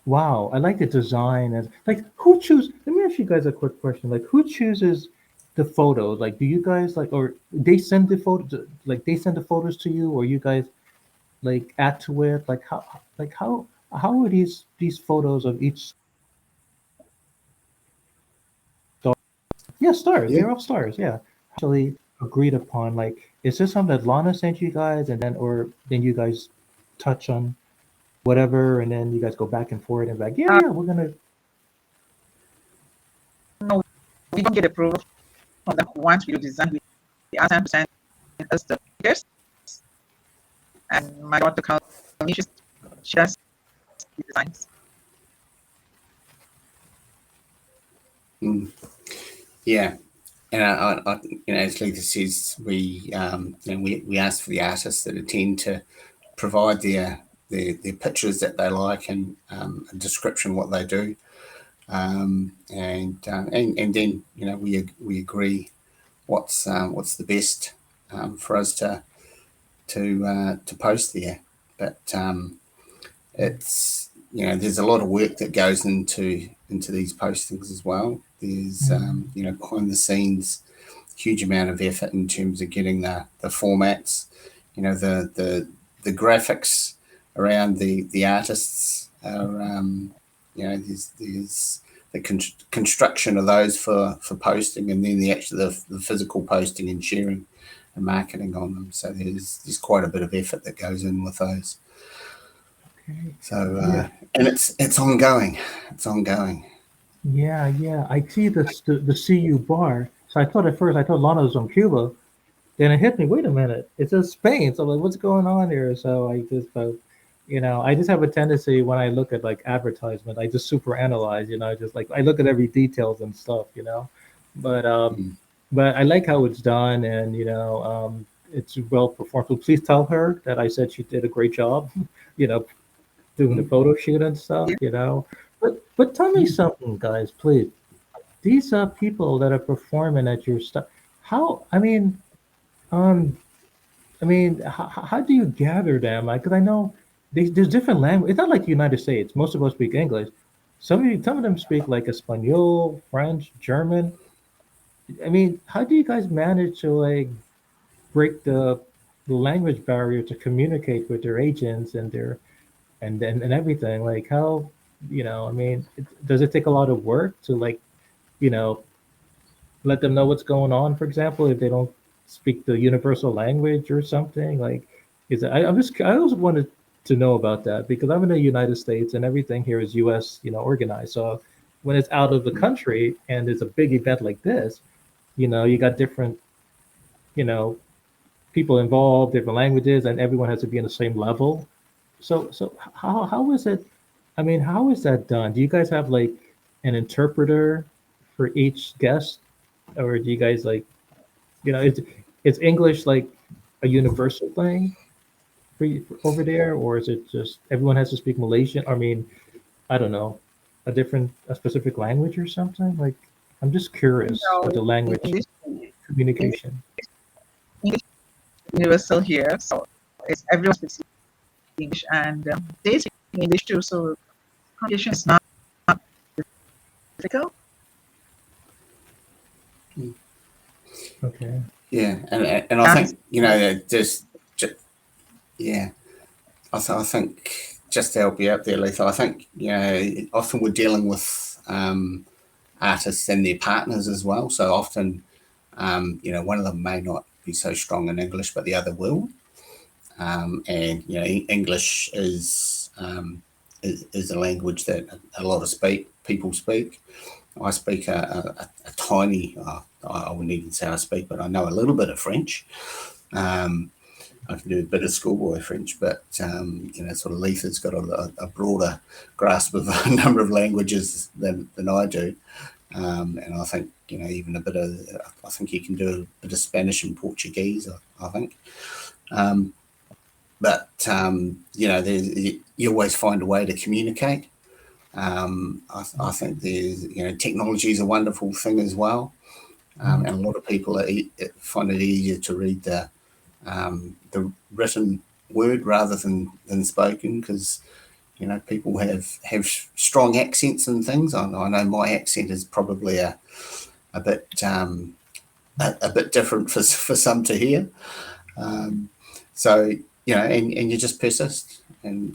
wow. I like the design and like who choose let me ask you guys a quick question. Like who chooses the photos? Like do you guys like or they send the photos like they send the photos to you or you guys like add to it? Like how are these photos of each star? Yeah, stars. Yeah. They're all stars. Yeah. Actually agreed upon. Like, is this something that Lana sent you guys, and then you guys touch on whatever, and then you guys go back and forth and like, yeah, Uh, yeah, we're gonna. no, we don't get approval from them once we do design. We ask them to send us the figures, and my daughter calls me. She does the designs. Mm. Yeah. And as Lisa says, we ask for the artists that attend to provide their pictures that they like and a description of what they do, and then we agree what's the best for us to post there. But it's there's a lot of work that goes into these postings as well. There's Mm, behind the scenes huge amount of effort in terms of getting the formats, the graphics around the artists are there's the construction of those for posting, and then the physical posting and sharing and marketing on them. So there's quite a bit of effort that goes in with those. okay. So Yeah, and it's ongoing. It's ongoing. yeah, yeah. I see the CU bar. So I thought Lana was from Cuba. Then it hit me. Wait a minute, it says Spain. So I'm like, what's going on here? So I just have a tendency when I look at like advertisement, I just super analyze. Just like I look at every details and stuff. But Mm. but I like how it's done, and it's well performed. So please tell her that I said she did a great job. You know, doing the Mm. photo shoot and stuff. Yeah. But tell me something, guys, please. These people that are performing at your stuff. How? I mean, um, I mean, how do you gather them? Because I know there's different language. It's not like the United States. Most of us speak English. Some of them speak like Espanol, French, German. I mean, how do you guys manage to like break the language barrier to communicate with their agents and their and everything? Like how, I mean, does it take a lot of work to like, you know, let them know what's going on, for example, if they don't speak the universal language or something? Like, I always wanted to know about that because I'm in the United States and everything here is US, organized. So when it's out of the country and there's a big event like this, you got different, you know, people involved, different languages, and everyone has to be on the same level. So how is it? I mean, how is that done? Do you guys have like an interpreter for each guest, or do you guys like, it's English like a universal thing for you over there, or is it just everyone has to speak Malaysian? I mean, I don't know, a specific language or something. Like, I'm just curious No, with the language English, English, communication. English is universal here, so it's everyone speaks English, and they speak English too. So communication is not difficult. Okay. Yeah, and I That's think yeah, I think just to help you out there, Lethal. I think often we're dealing with artists and their partners as well. So often, one of them may not be so strong in English, but the other will. And English is a language that a lot of people speak. I speak a tiny. I wouldn't even say I speak, but I know a little bit of French. Um, I can do a bit of schoolboy French, but sort of Letha's got a broader grasp of a number of languages than I do. And I think even a bit of. I think you can do a bit of Spanish and Portuguese. I think. But you always find a way to communicate. I think there's technology is a wonderful thing as well, and a lot of people find it easier to read the written word rather than spoken, because people have strong accents and things. I know my accent is probably a bit a bit different for some to hear. So and you just persist, and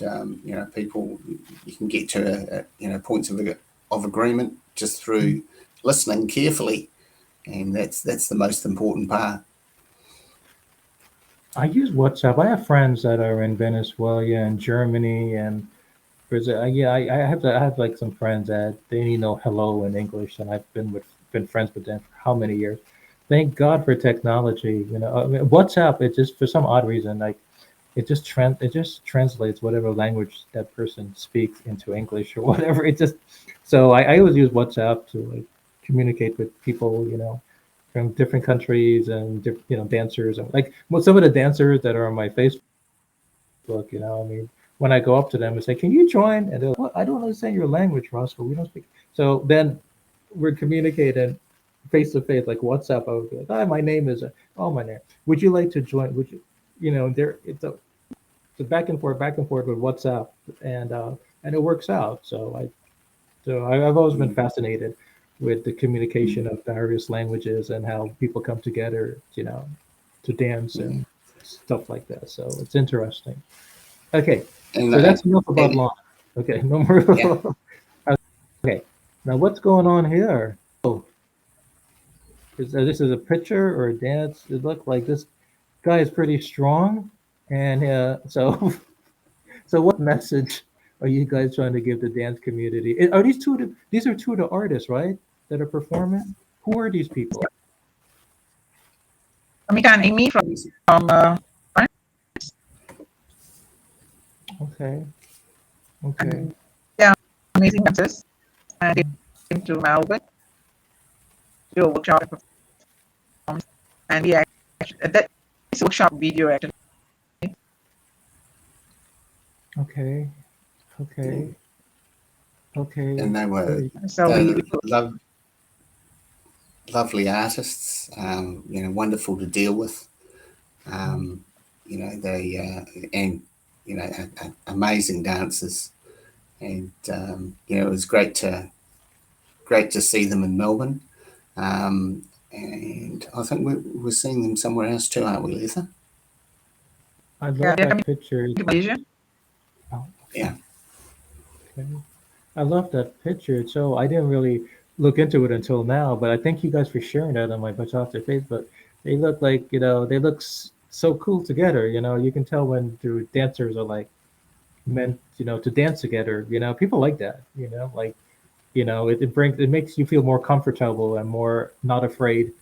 people, you can get to points of agreement just through listening carefully, and that's the most important part. I use WhatsApp. I have friends that are in Venezuela and Germany and Brazil. Yeah, I have like some friends that they only know hello in English, and I've been friends with them for how many years. Thank God for technology. I mean, WhatsApp. It just for some odd reason, like it just translates whatever language that person speaks into English or whatever. It just so I always use WhatsApp to like communicate with people, from different countries and dancers, and like some of the dancers that are on my Facebook. I mean, when I go up to them and say, "Can you join?" and they're like, "What? I don't understand your language, Roscoe. We don't speak." So then we're communicating face to face, like WhatsApp. I would be like, "Hi, my name is my name. Would you like to join? Would you, there it's a back and forth with WhatsApp, and it works out. I've always been fascinated with the communication of various languages and how people come together, to dance Yeah. and stuff like that. So it's interesting. Okay, And, so that's enough about and lawn. Okay, no more. yeah, Okay, now what's going on here? Oh, this is a picture or a dance? It looked like this guy is pretty strong, and so so what message are you guys trying to give the dance community? Are these these are two of the artists, right, that are performing? Who are these people? Mika and Amy from Okay, okay. and they are amazing dancers. And they came to Melbourne to do a workshop and perform. And we actually, that is a workshop video actually. Okay, yeah. okay, okay. And they were Very So we love, lovely artists, wonderful to deal with. they and amazing dancers, and it was great to see them in Melbourne. And I think we're seeing them somewhere else too, aren't we, Letha? I Yeah, love they're that coming picture. to Malaysia. Oh, Yeah. okay. I love that picture. So I didn't really look into it until now, but I thank you guys for sharing that on my Bachata Facebook. They look like, they look so cool together. You can tell when the dancers are like meant, to dance together. People like that, like, it makes you feel more comfortable and more not afraid,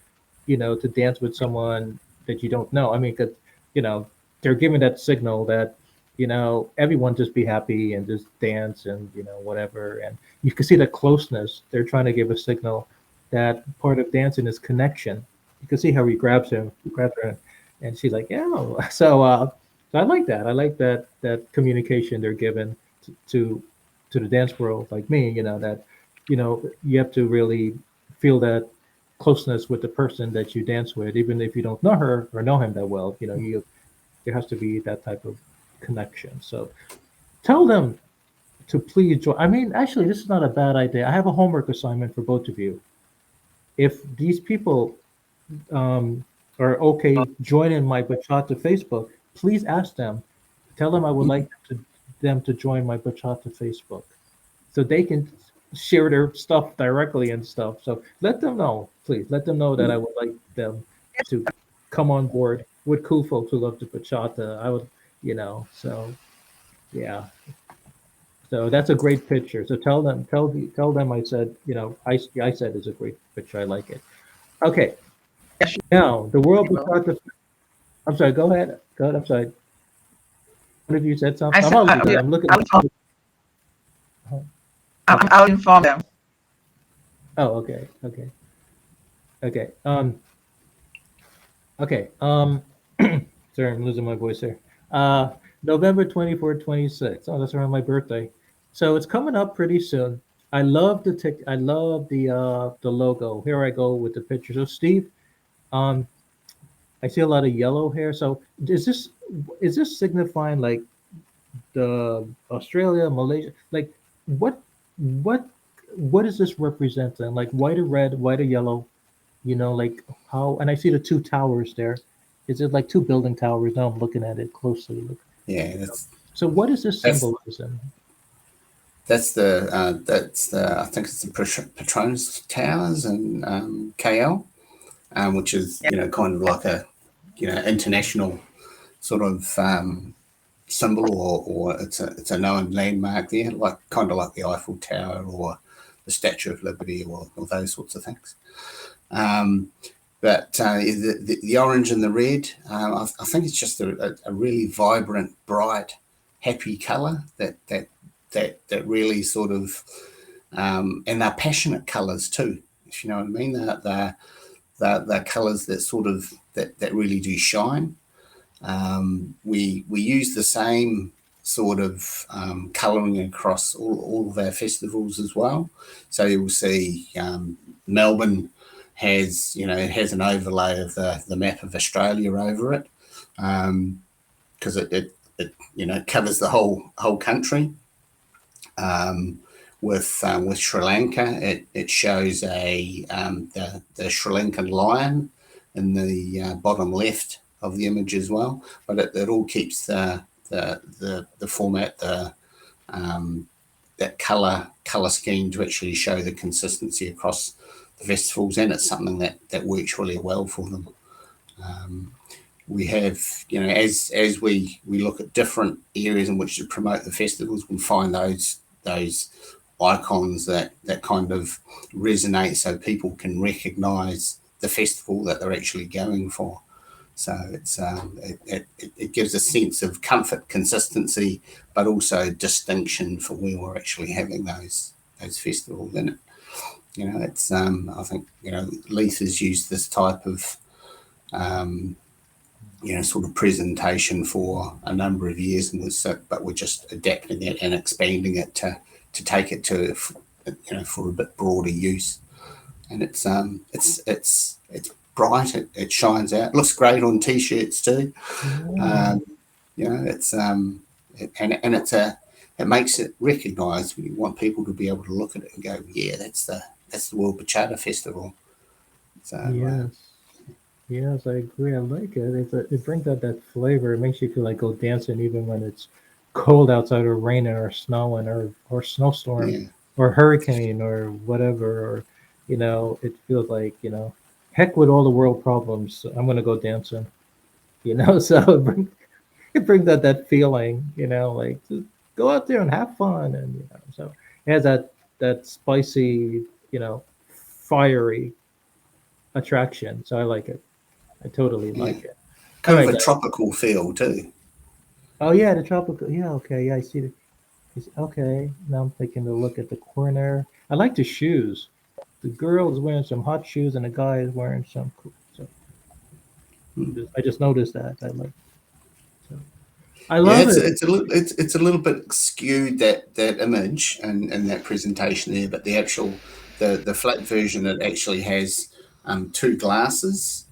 to dance with someone that you don't know. I mean, because, you know, they're giving that signal that, everyone just be happy and just dance and, whatever. And you can see the closeness. They're trying to give a signal that part of dancing is connection. You can see how he grabs her, and she's like, yeah. So I like that. I like that communication they're given to the dance world, like me, that, you have to really feel that closeness with the person that you dance with, even if you don't know her or know him that well. There has to be that type of connection. So tell them to please join. I mean, actually, this is not a bad idea. I have a homework assignment for both of you. If these people are okay joining my bachata Facebook, please ask them. Tell them I would like them to join my bachata Facebook, so they can share their stuff directly and stuff. So let them know, please. Let them know that I would like them to come on board with cool folks who love the bachata. I would, so yeah. So that's a great picture. So tell them I said, I said it's a great picture. I like it. Okay. Yeah, she Now the World will. Bachata. I'm sorry. Go ahead. Go ahead. I'm sorry. One of you said I something. I'm said on because I'm looking. I'll inform, Okay. I'll inform them. Oh, okay. Okay. Okay. Okay. Sorry, I'm losing my voice here. Uh, November 24th, 26th. Oh, that's around my birthday. So it's coming up pretty soon. I love the logo. Here I go with the picture. So Steve, um, I see a lot of yellow here. So is this signifying like the Australia, Malaysia? Like what what what is this representing? Like white or red, white or yellow? Like how, and I see the two towers there. Is it like two building towers? Now I'm looking at it closely. Look. Yeah, So what is this that's symbolism? that's the I think it's the Patronus Towers in KL, which is Yeah, kind of like a international sort of symbol, or it's a known landmark there, like kind of like the Eiffel Tower or the Statue of Liberty, or those sorts of things. Um, but the orange and the red, I think it's just a really vibrant, bright, happy colour that really sort of, and they're passionate colours too, if you know what I mean. They're colours that sort of that really do shine. We use the same sort of colouring across all of our festivals as well. So you'll see Melbourne has an overlay of the map of Australia over it, because it covers the whole country. With Sri Lanka, it shows the Sri Lankan lion in the bottom left of the image as well, but it all keeps the format, that color scheme to actually show the consistency across the festivals, and it's something that works really well for them. We have, as we look at different areas in which to promote the festivals, we find those icons that kind of resonate, so people can recognise the festival that they're actually going for. So it gives a sense of comfort, consistency, but also distinction for where we're actually having those festivals in it. It's I think Leith has used this type of sort of presentation for a number of years, but we're just adapting it and expanding it to take it to for a bit broader use. And it's bright, it shines out. It looks great on t-shirts too. Yeah. You know, and it makes it recognised. We want people to be able to look at it and go, yeah, that's the World Bachata Festival. So Yes. Yes, I agree. I like it. It brings out that flavor. It makes you feel like go dancing even when it's cold outside or raining or snowing or snowstorm yeah, or hurricane or whatever. Or, it feels like, heck with all the world problems. I'm gonna go dancing. So it brings out that feeling, like just go out there and have fun, and so it has that spicy, fiery attraction. So I like it. I totally yeah, like it. All kind of right, a guys. tropical feel too. Oh yeah, the tropical. Yeah, okay. Yeah, I see. Okay. Now I'm taking a look at the corner. I like the shoes. The girl is wearing some hot shoes, and the guy is wearing some cool. So Hmm. I just noticed that. So I Yeah, love it. it's a little bit skewed, that image and that presentation there, but the actual the flat version, it actually has two glasses,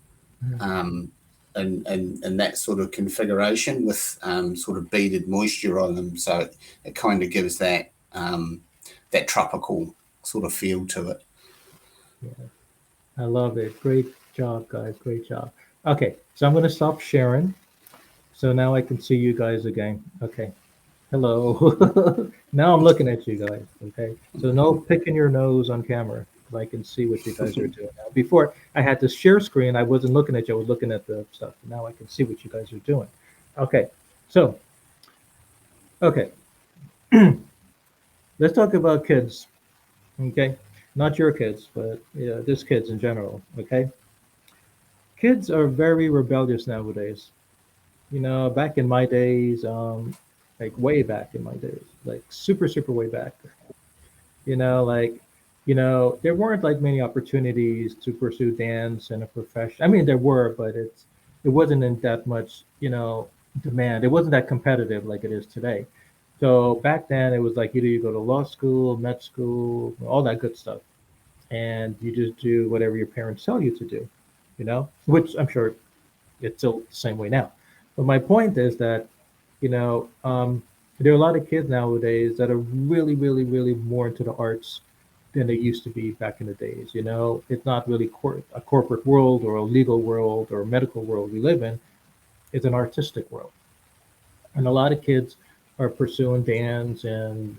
um, and that sort of configuration with sort of beaded moisture on them, so it kind of gives that tropical sort of feel to it. Yeah, I love it. Great job, guys. Great job. Okay, so I'm gonna stop sharing. So now I can see you guys again. Okay. Hello. Now I'm looking at you guys. Okay. So no picking your nose on camera. I can see what you guys are doing now. Before I had this share screen, I wasn't looking at you. I was looking at the stuff. Now I can see what you guys are doing. Okay. So, okay. Let's talk about kids. Okay. Not your kids, but just kids in general. Okay. Kids are very rebellious nowadays. Back in my days, like way back in my days, like super, super way back, like, there weren't like many opportunities to pursue dance and a profession. I mean, there were, but it wasn't in that much, demand. It wasn't that competitive like it is today. So back then, it was like either you go to law school, med school, all that good stuff, and you just do whatever your parents tell you to do, which I'm sure it's still the same way now. But my point is that, there are a lot of kids nowadays that are really, really, really more into the arts than they used to be back in the days. It's not really a corporate world or a legal world or a medical world we live in. It's an artistic world, and a lot of kids are pursuing dance, and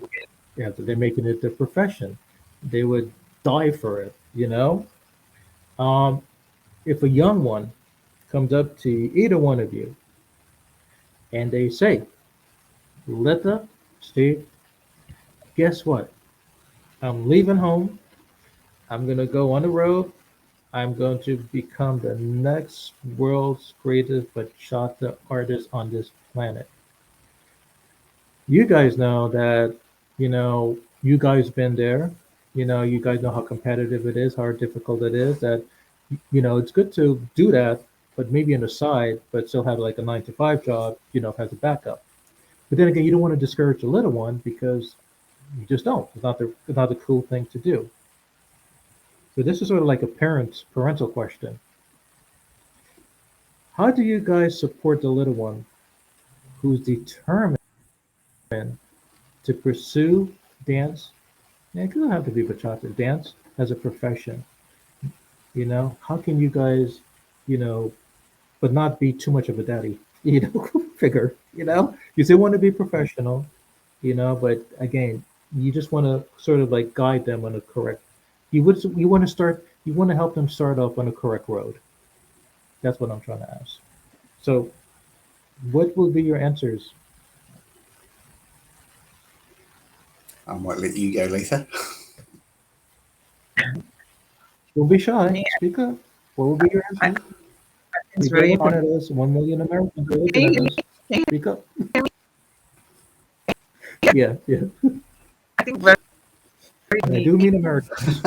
they're making it their profession. They would die for it. If a young one comes up to either one of you and they say, Lita, Steve, guess what? I'm leaving home. I'm going to go on the road. I'm going to become the next world's greatest bachata artist on this planet. You guys know that, you guys been there. You guys know how competitive it is, how difficult it is. That, it's good to do that, but maybe on the side, but still have like a 9 to 5 job, as a backup. But then again, you don't want to discourage the little one because you just don't. It's not the cool thing to do. So this is sort of like a parental question. How do you guys support the little one who's determined to pursue dance? And it doesn't have to be bachata, dance as a profession. How can you guys, you know, but not be too much of a daddy, figure. You still want to be professional, but again, you just want to sort of like guide them on a correct. You want to help them start off on a correct road. That's what I'm trying to ask. So, what will be your answers? I might let you go, Letha. For Don't be shy. me, Speak up. What will be your I answers? think it's People are very looking important. at us. 1 million Americans are Can looking you at hear me? us. Can you Speak up. hear me? Yeah, yeah. I think very, I very do mean Americans.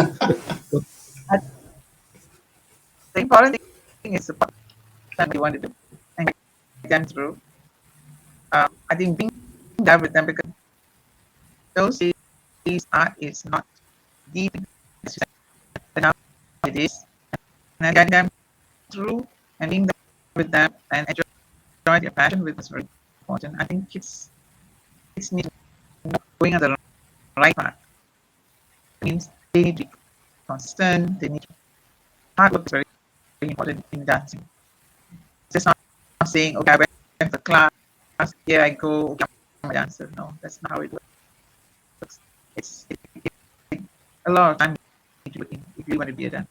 I- the important thing is support that we want to do and guide them through. I think being there with them because those days art is not deep, but now it is. And I guide them through and being there with them and enjoy their passion with is very important. I think kids need to know going on the right path. It means they need to be consistent. They need to, hard work is very, very important in dancing. It's just not saying, okay, I went to class, here I go, okay, I'm a dancer. No, that's not how it works. It a lot of time you need to put in if you want to be a dancer.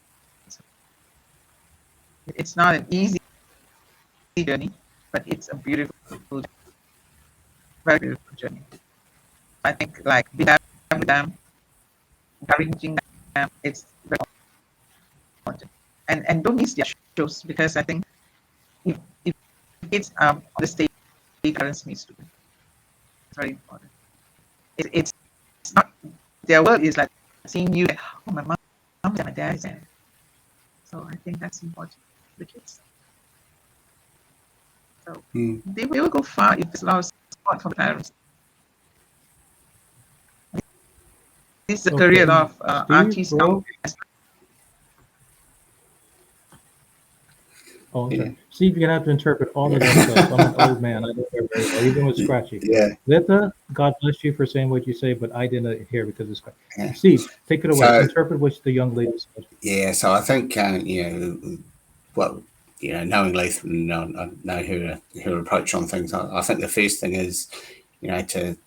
It's not an easy journey, but it's a beautiful, very beautiful journey. I think like being there with them, encouraging them, it's very important. And don't miss their shows because I think if kids on the stage, parents miss too. It's very important. It's not their world is like seeing you. Like, oh, my mom and my dad is there. So I think that's important for the kids. So they will go far if there's a lot of support from the parents. This is a career Okay, of Steve, artists now. bro. Oh, I'm Yeah. sorry. Steve, you're gonna have to interpret all of that stuff. I'm an old man. I don't hear very well, even with Scratchy. Yeah. Lita, God bless you for saying what you say, but I didn't hear because it's Scratchy. Yeah. Steve, take it away. So Interpret what the young lady said. yeah, so I think well, knowing Leith and I know her approach on things. I think the first thing is, to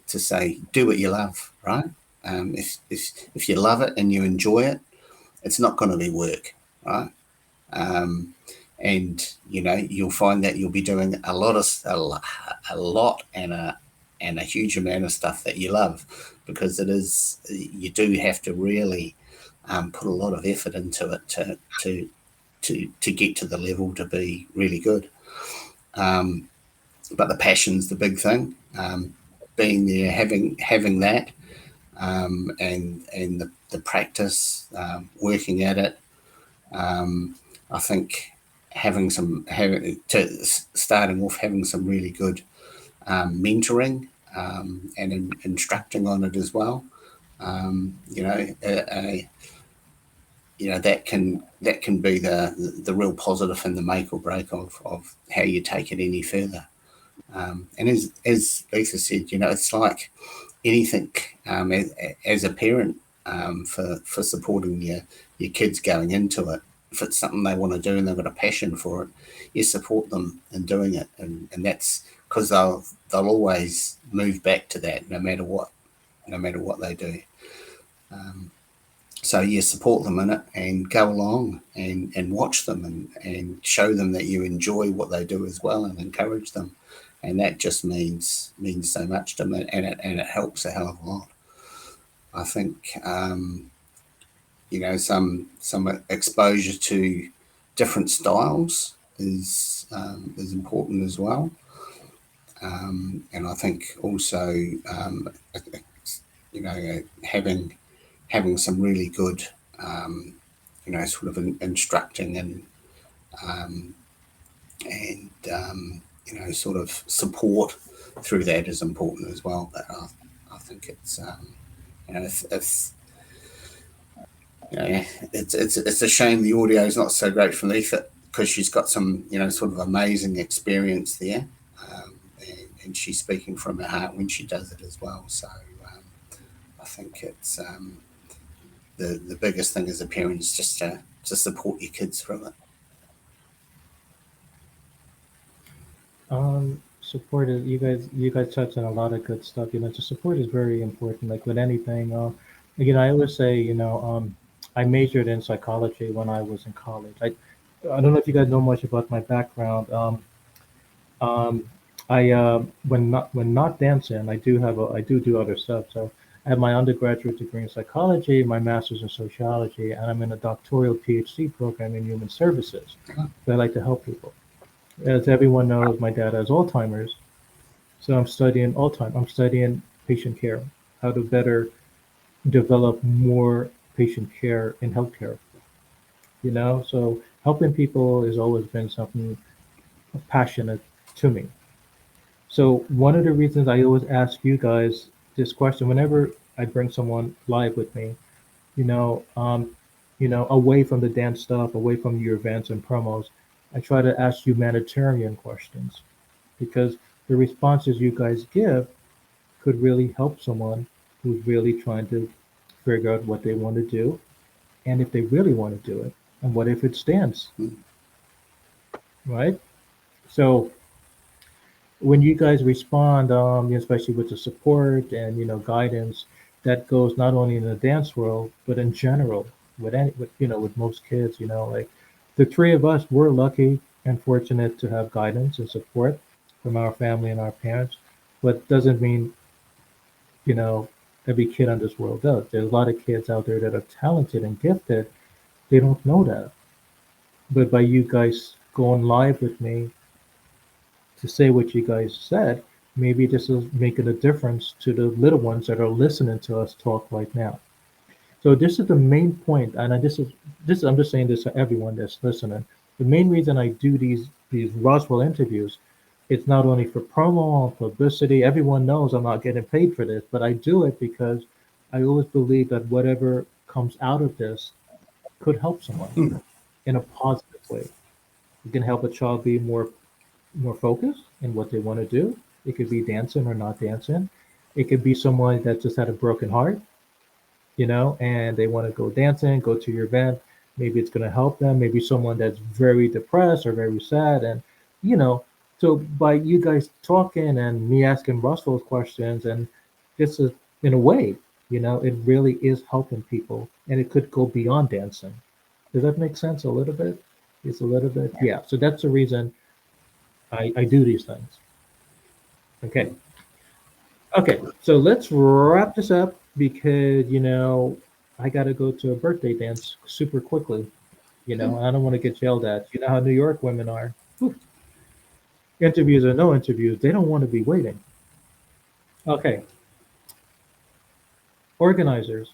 say do what you love, right? If you love it and you enjoy it, it's not going to be work, right? And you'll find that you'll be doing a lot and a huge amount of stuff that you love, because you do have to really put a lot of effort into it to get to the level to be really good. But the passion's the big thing. Being there, having that, and the practice, working at it. I think starting off having some really good mentoring, and instructing on it as well. That can be the real positive and the make or break of how you take it any further. And as Lisa said, it's like anything, as a parent, for supporting your kids going into it. If it's something they want to do and they've got a passion for it, you support them in doing it, and that's because they'll always move back to that no matter what they do. So you support them in it and go along and watch them and show them that you enjoy what they do as well, and encourage them, and that just means so much to them, and it helps a hell of a lot. I think some exposure to different styles is important as well, and I think also having some really good sort of instructing um, and sort of support through that is important as well. But I think it's if it's a shame the audio is not so great from Letha, because she's got some sort of amazing experience there, and she's speaking from her heart when she does it as well. So I think it's the biggest thing as a parent is just to support your kids through it. Support is you guys touched on a lot of good stuff. The support is very important. Like with anything, I always say, I majored in psychology when I was in college. I don't know if you guys know much about my background. Um, I when not dancing, I do other stuff. So I have my undergraduate degree in psychology, my master's in sociology, and I'm in a doctoral PhD program in human services. So I like to help people. As everyone knows, my dad has Alzheimer's, so I'm studying Alzheimer's. I'm studying patient care, how to better develop more patient care in healthcare. So helping people has always been something passionate to me. So one of the reasons I always ask you guys this question whenever I bring someone live with me, you know, um, away from the dance stuff, away from your events and promos. I try to ask humanitarian questions because the responses you guys give could really help someone who's really trying to figure out what they want to do and if they really want to do it and what if it stands, Mm. right? So when you guys respond, especially with the support and guidance, that goes not only in the dance world but in general with most kids. Like the three of us, we're lucky and fortunate to have guidance and support from our family and our parents, but doesn't mean you know every kid on this world does. There's a lot of kids out there that are talented and gifted. They don't know that, but by you guys going live with me to say what you guys said, maybe this is making a difference to the little ones that are listening to us talk right now. So this is the main point, and this I'm just saying this to everyone that's listening. The main reason I do these Roswell interviews, it's not only for promo, publicity. Everyone knows I'm not getting paid for this, but I do it because I always believe that whatever comes out of this could help someone Mm. in a positive way. It can help a child be more focused in what they want to do. It could be dancing or not dancing. It could be someone that just had a broken heart, and they want to go dancing, go to your event. Maybe it's going to help them. Maybe someone that's very depressed or very sad. And, you know, so by you guys talking and me asking Russell's questions, and this is, in a way, it really is helping people. And it could go beyond dancing. Does that make sense a little bit? It's a little bit. Yeah. So that's the reason I do these things. Okay. Mm. Okay, so let's wrap this up because, I got to go to a birthday dance super quickly. Okay. I don't want to get yelled at. You know how New York women are. Whew. Interviews or no interviews, they don't want to be waiting. Okay, organizers.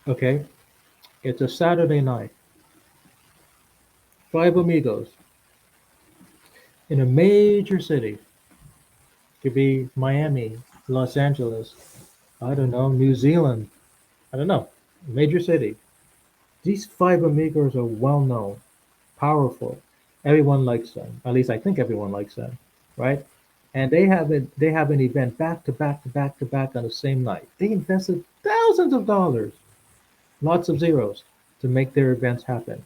Okay, it's a Saturday night. Five amigos in a major city. Could be Miami, Los Angeles, I don't know, New Zealand. I don't know. Major city. These five amigos are well known, powerful. Everyone likes them. At least I think everyone likes them, right? And they have an event back to back to back to back on the same night. They invested thousands of dollars, lots of zeros, to make their events happen,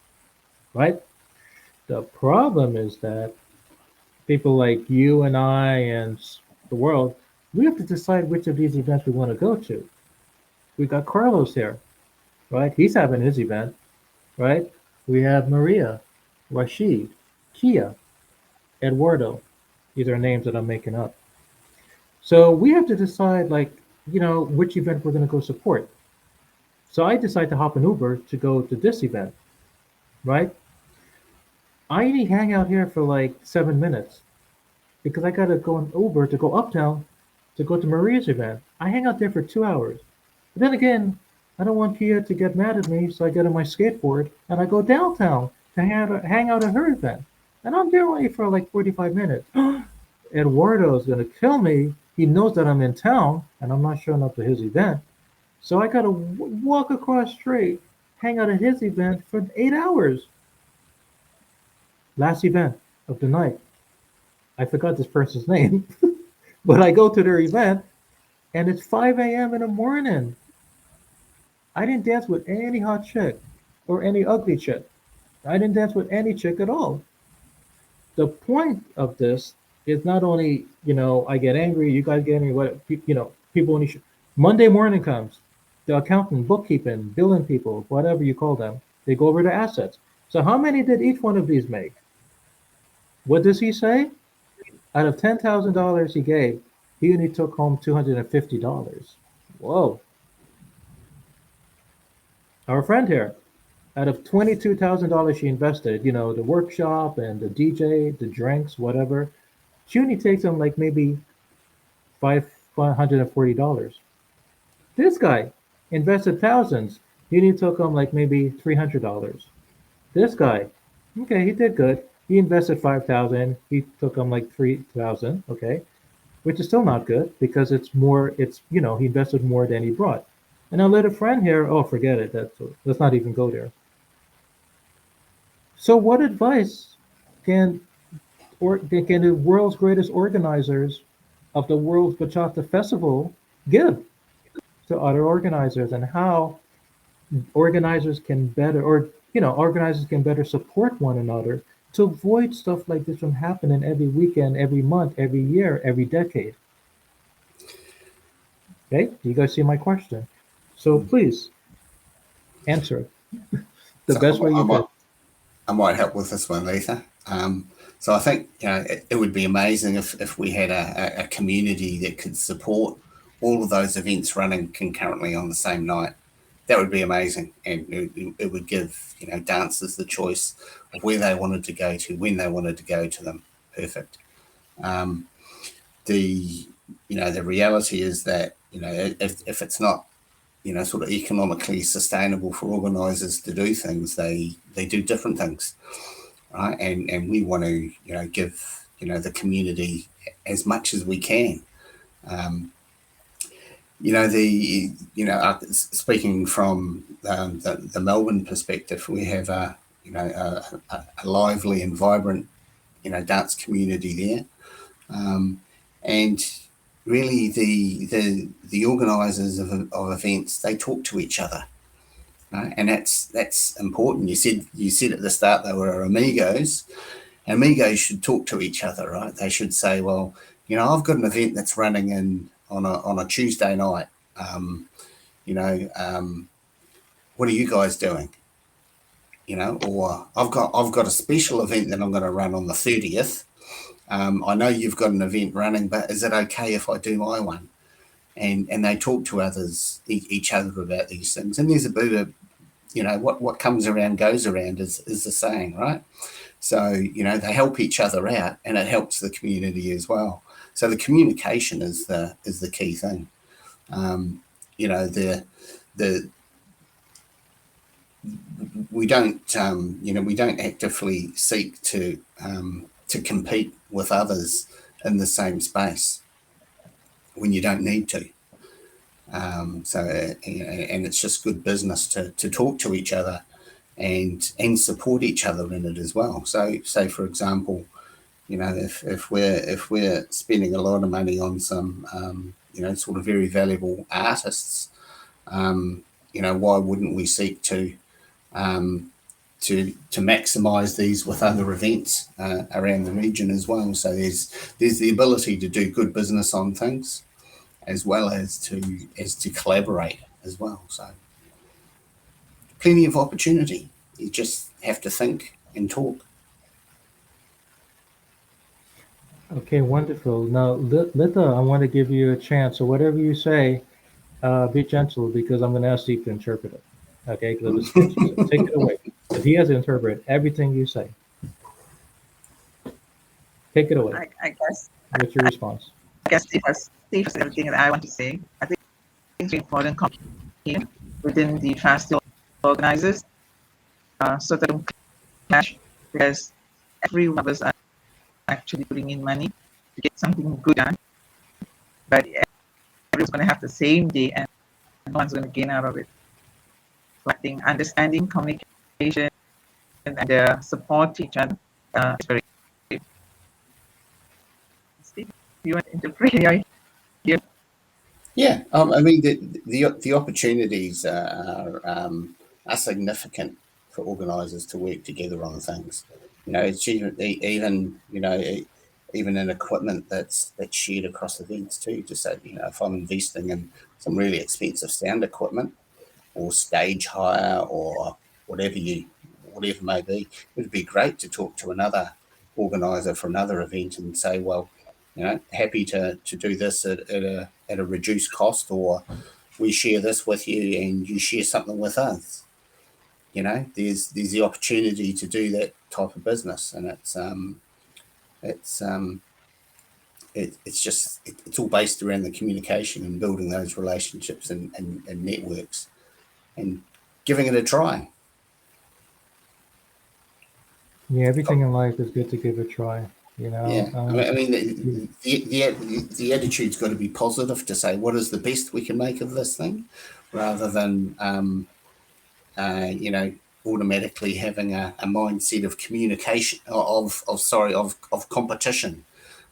right? The problem is that people like you and I and the world, we have to decide which of these events we want to go to. We got Carlos here, right? He's having his event, right? We have Maria, Rashid, Kia, Eduardo. These are names that I'm making up. So we have to decide, like, which event we're going to go support. So I decide to hop an Uber to go to this event, right? I only hang out here for like 7 minutes because I got to go on Uber to go uptown to go to Maria's event. I hang out there for 2 hours. But then again, I don't want Kia to get mad at me, so I get on my skateboard and I go downtown to hang out at her event. And I'm there only for like 45 minutes. Eduardo is going to kill me. He knows that I'm in town and I'm not showing up to his event. So I got to walk across street, hang out at his event for 8 hours. Last event of the night. I forgot this person's name, but I go to their event and it's 5 a.m. in the morning. I didn't dance with any hot chick or any ugly chick. I didn't dance with any chick at all. The point of this is not only, I get angry, you guys get angry, people only Monday morning comes, the accountant, bookkeeping, billing people, whatever you call them, they go over the assets. So how many did each one of these make? What does he say? Out of $10,000 he gave, he only took home $250. Whoa. Our friend here, out of $22,000 she invested, the workshop and the DJ, the drinks, whatever, she only takes him like maybe $540. This guy invested thousands. He only took home like maybe $300. This guy, okay, he did good. He invested 5,000. He took home like 3,000. Okay, which is still not good because it's more. He invested more than he brought. And I'll let a friend here. Oh, forget it. Let's not even go there. So, what advice can can the world's greatest organizers of the World Bachata Festival give to other organizers, and how organizers can better, or organizers can better support one another to avoid stuff like this from happening every weekend, every month, every year, every decade? Okay, you guys see my question. So please answer it the So best way you could. I might help with this one, Letha. So I think it would be amazing if we had a community that could support all of those events running concurrently on the same night. That would be amazing, and it would give dancers the choice of where they wanted to go to, when they wanted to go to them. Perfect. Um, the the reality is that if it's not sort of economically sustainable for organisers to do things, they do different things, right? And we want to give the community as much as we can. Um, speaking from the Melbourne perspective, we have a lively and vibrant dance community there, and really the organisers of events, they talk to each other. Right? And that's important. You said at the start they were amigos. Amigos should talk to each other, right? They should say, well, I've got an event that's running on a Tuesday night. Um, what are you guys doing? Or I've got a special event that I'm going to run on the 30th. I know you've got an event running, but is it okay if I do my one? And they talk to each other about these things. And there's a bit of what comes around goes around is the saying, right? So they help each other out, and it helps the community as well. So the communication is the key thing. The we don't actively seek to compete with others in the same space when you don't need to. And it's just good business to talk to each other and support each other in it as well. So, say for example, if we're spending a lot of money on some sort of very valuable artists, why wouldn't we seek to maximise these with other events around the region as well? So there's the ability to do good business on things, as well as to collaborate as well. So plenty of opportunity. You just have to think and talk. Okay, wonderful. Now, Lita, I want to give you a chance. So whatever you say, be gentle because I'm going to ask you to interpret it. Okay, because what you said. Take it away. Because he has to interpret everything you say. Take it away. I guess What's your response? safest everything that I want to say. I think it's important here within the festival organizers, so that don't clash, because every one of us are actually putting in money to get something good done, but everyone's going to have the same day and no one's going to gain out of it. So I think understanding, communication, and support to each other is very. Steve, you want to interpret here? Yeah, I mean the opportunities are significant for organisers to work together on things. It's even in equipment that's shared across events too. To say, if I'm investing in some really expensive sound equipment or stage hire or whatever whatever may be, it'd be great to talk to another organizer for another event and say, well, happy to do this at a reduced cost, or we share this with you and you share something with us. There's the opportunity to do that type of business, and it's it's all based around the communication and building those relationships and networks and giving it a try. Yeah, everything in life is good to give a try. You know, Yeah, I mean the attitude's got to be positive to say what is the best we can make of this thing, rather than you know, automatically having a mindset of communication of competition,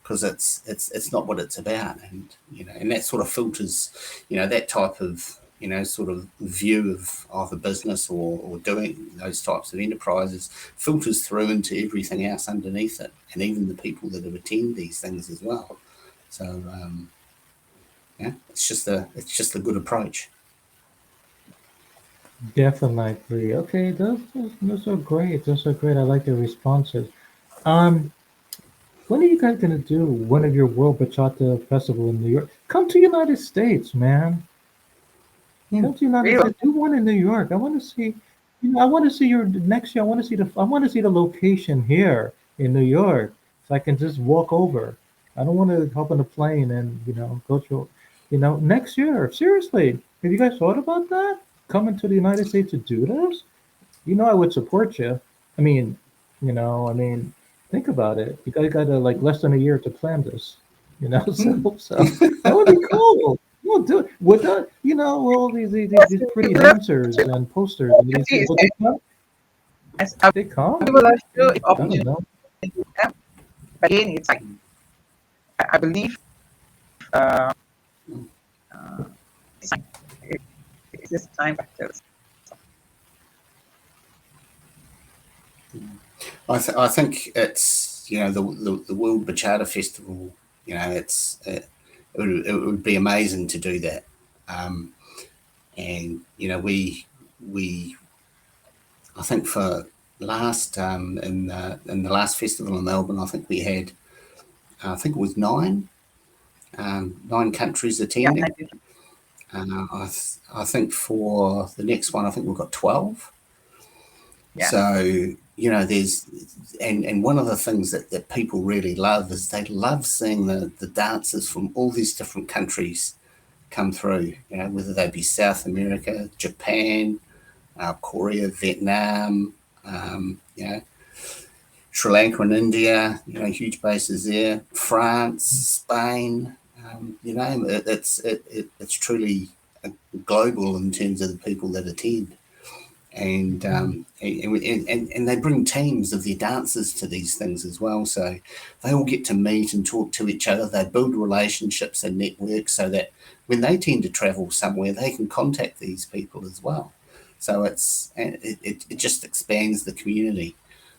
because it's not what it's about. And you know, and that sort of filters, you know, that type of, you know, sort of view of a business, or doing those types of enterprises, filters through into everything else underneath it, and even the people that attend these things as well. So yeah, it's just a good approach. Definitely. Okay, those are great. Those are great. I like the responses. Um, when are you guys gonna do one of your World Bachata Festival in New York? Come to United States, man. Hmm. Come to United Really? States. Do one in New York. I want to see. You know, I want to see your next year. I want to see the. I want to see the location here in New York, so I can just walk over. I don't want to hop on a plane and go through. Next year. Seriously, have you guys thought about that? Coming to the United States to do this? I would support you. I mean, think about it. You guys got like less than a year to plan this. Hmm. So that would be cool. We'll do it. Would that, all Yes, these we pretty would love dancers to. and posters and these Opportunity things, is would there. they come? Yes, They come? we would love to if I don't opportunity know. is there. But again, it's like I believe uh, it's like it's just time factors. I think it's, you know, the World Bachata Festival. You know, it would be amazing to do that. Um, and you know, we I think for last in the last festival in Melbourne, I think we had, I think it was nine countries Yeah, attending. I think for the next one, I think we've got 12. yeah, So, you know, and one of the things that people really love is they love seeing the dancers from all these different countries come through, you know, whether they be South America, Japan, Korea, Vietnam, you know, Sri Lanka and India, you know, huge bases there, France, Spain, you name it. It's truly global in terms of the people that attend. And they bring teams of their dancers to these things as well. So they all get to meet and talk to each other. They build relationships and networks so that when they tend to travel somewhere, they can contact these people as well. So it just expands the community.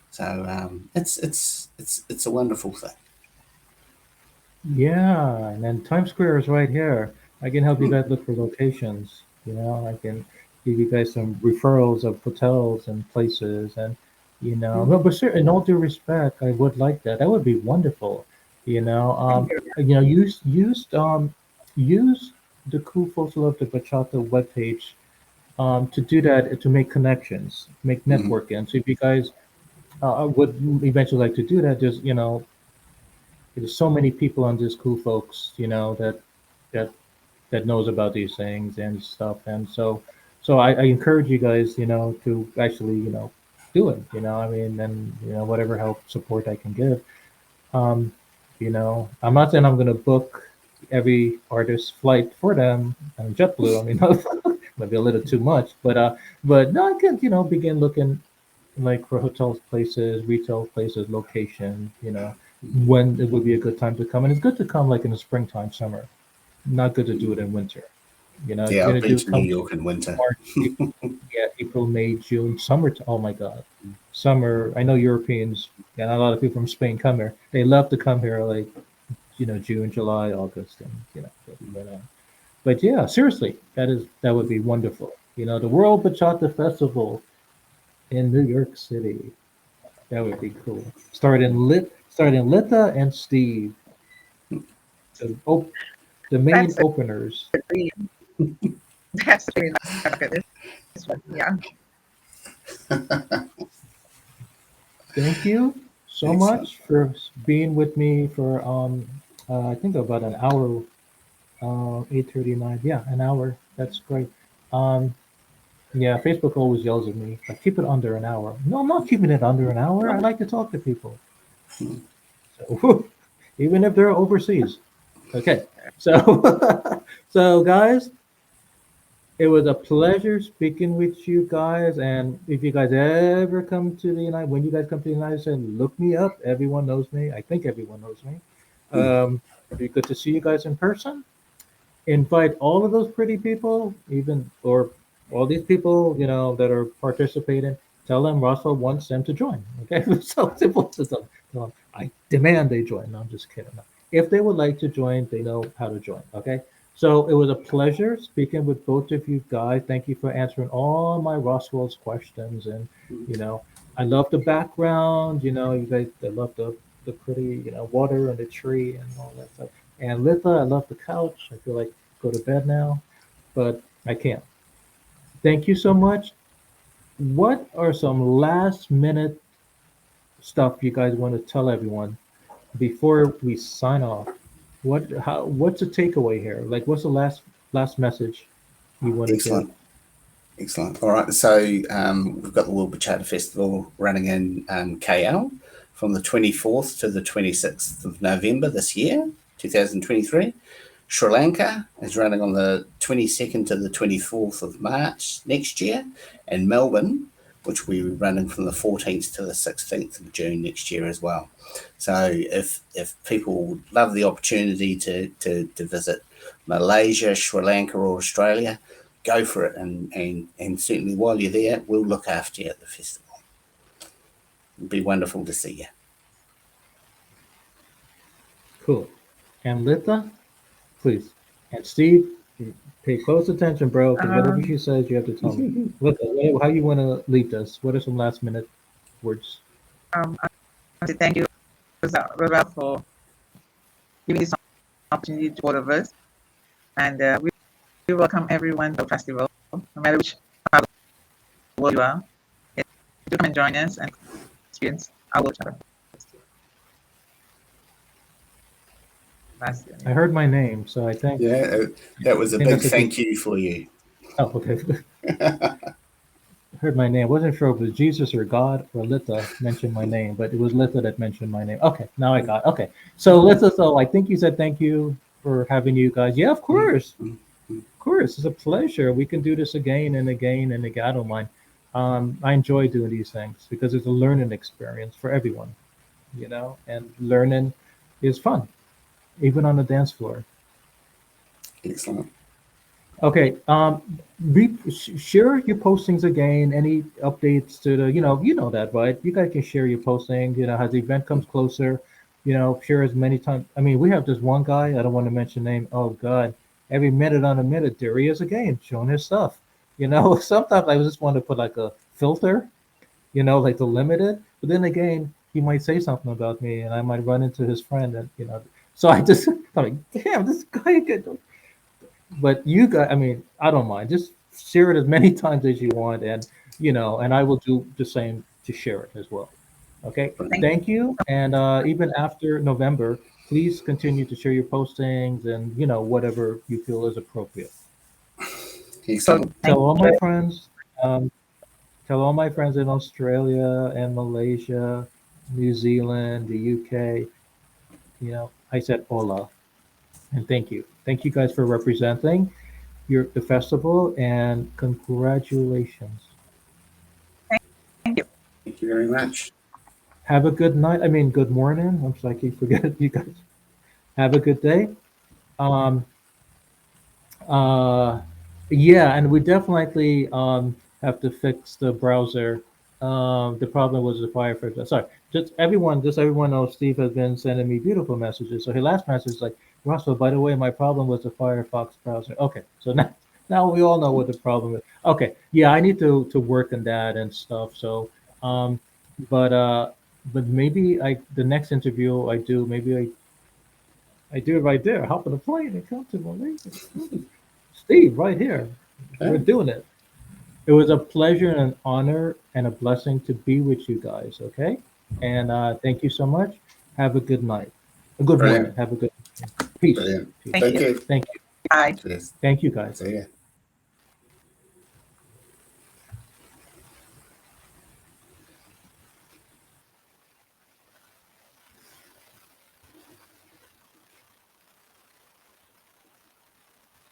So it's a wonderful thing. Yeah, and then Times Square is right here. I can help you Hmm. guys look for locations. I can give you guys some referrals of hotels and places, and Hmm. no, but sir, in all due respect, I would like that. That would be wonderful. You know, thank um, you. use the Cool Folks Love the Bachata webpage to do that, to make connections, make Hmm. networking. So if you guys would eventually like to do that, just there's so many people on this Cool Folks, that that knows about these things and stuff. And so I encourage you guys, to actually, do it. I mean, and whatever help support I can give. Um, I'm not saying I'm going to book every artist's flight for them on JetBlue. I mean, might be a little too much, but no, I can, begin looking like for hotels, places, retail places, location. When it would be a good time to come, and it's good to come like in the springtime, summer. Not good to do it in winter. If Yeah, you're I've gonna been do to New come York in winter. March, yeah, April, May, June, summer. Oh my God, summer. I know Europeans and a lot of people from Spain come here. They love to come here like June, July, August, and but yeah, seriously, that would be wonderful. The World Bachata Festival in New York City. That would be cool. Starting Lita and Steve, the op- the main That's openers. a dream. That's a dream. Bucket list. Yeah, Thank you so Excellent. much for being with me for I think about an hour, 8:39. Yeah, an hour. That's great. Um, yeah, Facebook always yells at me, like, keep it under an hour. No, I'm not keeping it under an hour. I like to talk to people. So even if they're overseas. Okay. So so guys, It was a pleasure speaking with you guys. And if you guys ever come to the United, when you guys come to the United States, look me up. Everyone knows me. I think everyone knows me. Mm. It'd be good to see you guys in person. Invite all of those pretty people, even or all these people, that are participating. Tell them Roswell wants them to join. Okay, it's so simple to tell them. I demand they join. No, I'm just kidding. No. If they would like to join, they know how to join. Okay, so it was a pleasure speaking with both of you guys. Thank you for answering all my Roswell's questions, and Mm. you know, I love the background. You guys, I love the pretty, water and the tree and all that stuff. And Litha, I love the couch. I feel like go to bed now, but I can't. Thank you so much. What are some last minute stuff you guys want to tell everyone before we sign off? What's the takeaway here? Like, what's the last message you want to give? Excellent. Excellent. All right. So we've got the World Bachata Festival running in KL from the 24th to the 26th of November this year, 2023. Sri Lanka is running on the 22nd to the 24th of March next year, and Melbourne, which we will be running from the 14th to the 16th of June next year as well. So if people love the opportunity to visit Malaysia, Sri Lanka, or Australia, go for it. And certainly while you're there, we'll look after you at the festival. It'd be wonderful to see you. Cool. And Litha, please. And Steve, pay close attention, bro, because whatever Um, she says, you have to tell me. Litha, how you want to lead us? What are some last minute words? I want to thank you, Roswell, for giving this opportunity to all of us. And we welcome everyone to the festival, no matter which part of the world you are. Yeah, do come and join us and experience our World Bachata Festival. I heard my name, so I think Yeah, that was a big that's a good. thank you for you. Oh, okay. Heard my name. I wasn't sure if it was Jesus or God or Litha mentioned my name, but it was Litha that mentioned my name. Okay, now I got. Okay, so Litha, so I think you said thank you for having you guys. Yeah, of Mm, course, mm, mm. of course. It's a pleasure. We can do this again and again and again. I don't mind. I enjoy doing these things because it's a learning experience for everyone, and learning is fun, even on the dance floor. Excellent. Okay. Share your postings again. Any updates to the, you know that, right? You guys can share your postings. As the event comes closer, share as many times. I mean, we have this one guy. I don't want to mention name. Oh God, every minute on a minute, there he is again, showing his stuff. Sometimes I just want to put like a filter, like the limited. But then again, he might say something about me, and I might run into his friend, and So I just I'm like, damn, this guy could. But you got, I mean, I don't mind. Just share it as many times as you want, and I will do the same to share it as well. Okay. Brilliant. Thank you. And even after November, please continue to share your postings and whatever you feel is appropriate. So Excellent. thank Tell all my you. friends. Um, Tell all my friends in Australia and Malaysia, New Zealand, the UK. I said hola and thank you. Thank you guys for representing the festival and congratulations. Thank you. Thank you very much. Have a good night. I mean, good morning. I'm sorry, I keep forgetting you guys. Have a good day. Um, uh, yeah, and we definitely have to fix the browser. The problem was the Firefox. Sorry, just everyone knows Steve has been sending me beautiful messages. So his last message is like, Russell, by the way, my problem was the Firefox browser. Okay, so now we all know what the problem is. Okay, yeah, I need to work on that and stuff. So, um, but uh, but maybe the next interview I do, maybe I do it right there. Hop on a plane and come to Malaysia. Steve, right here. We're Yeah, doing it. It was a pleasure and an honor and a blessing to be with you guys. Okay, and thank you so much. Have a good night. A good morning. brilliant. Have a good peace. Brilliant. Peace. Thank Thank you. you. Thank you. Bye. Cheers. Thank you guys. See ya.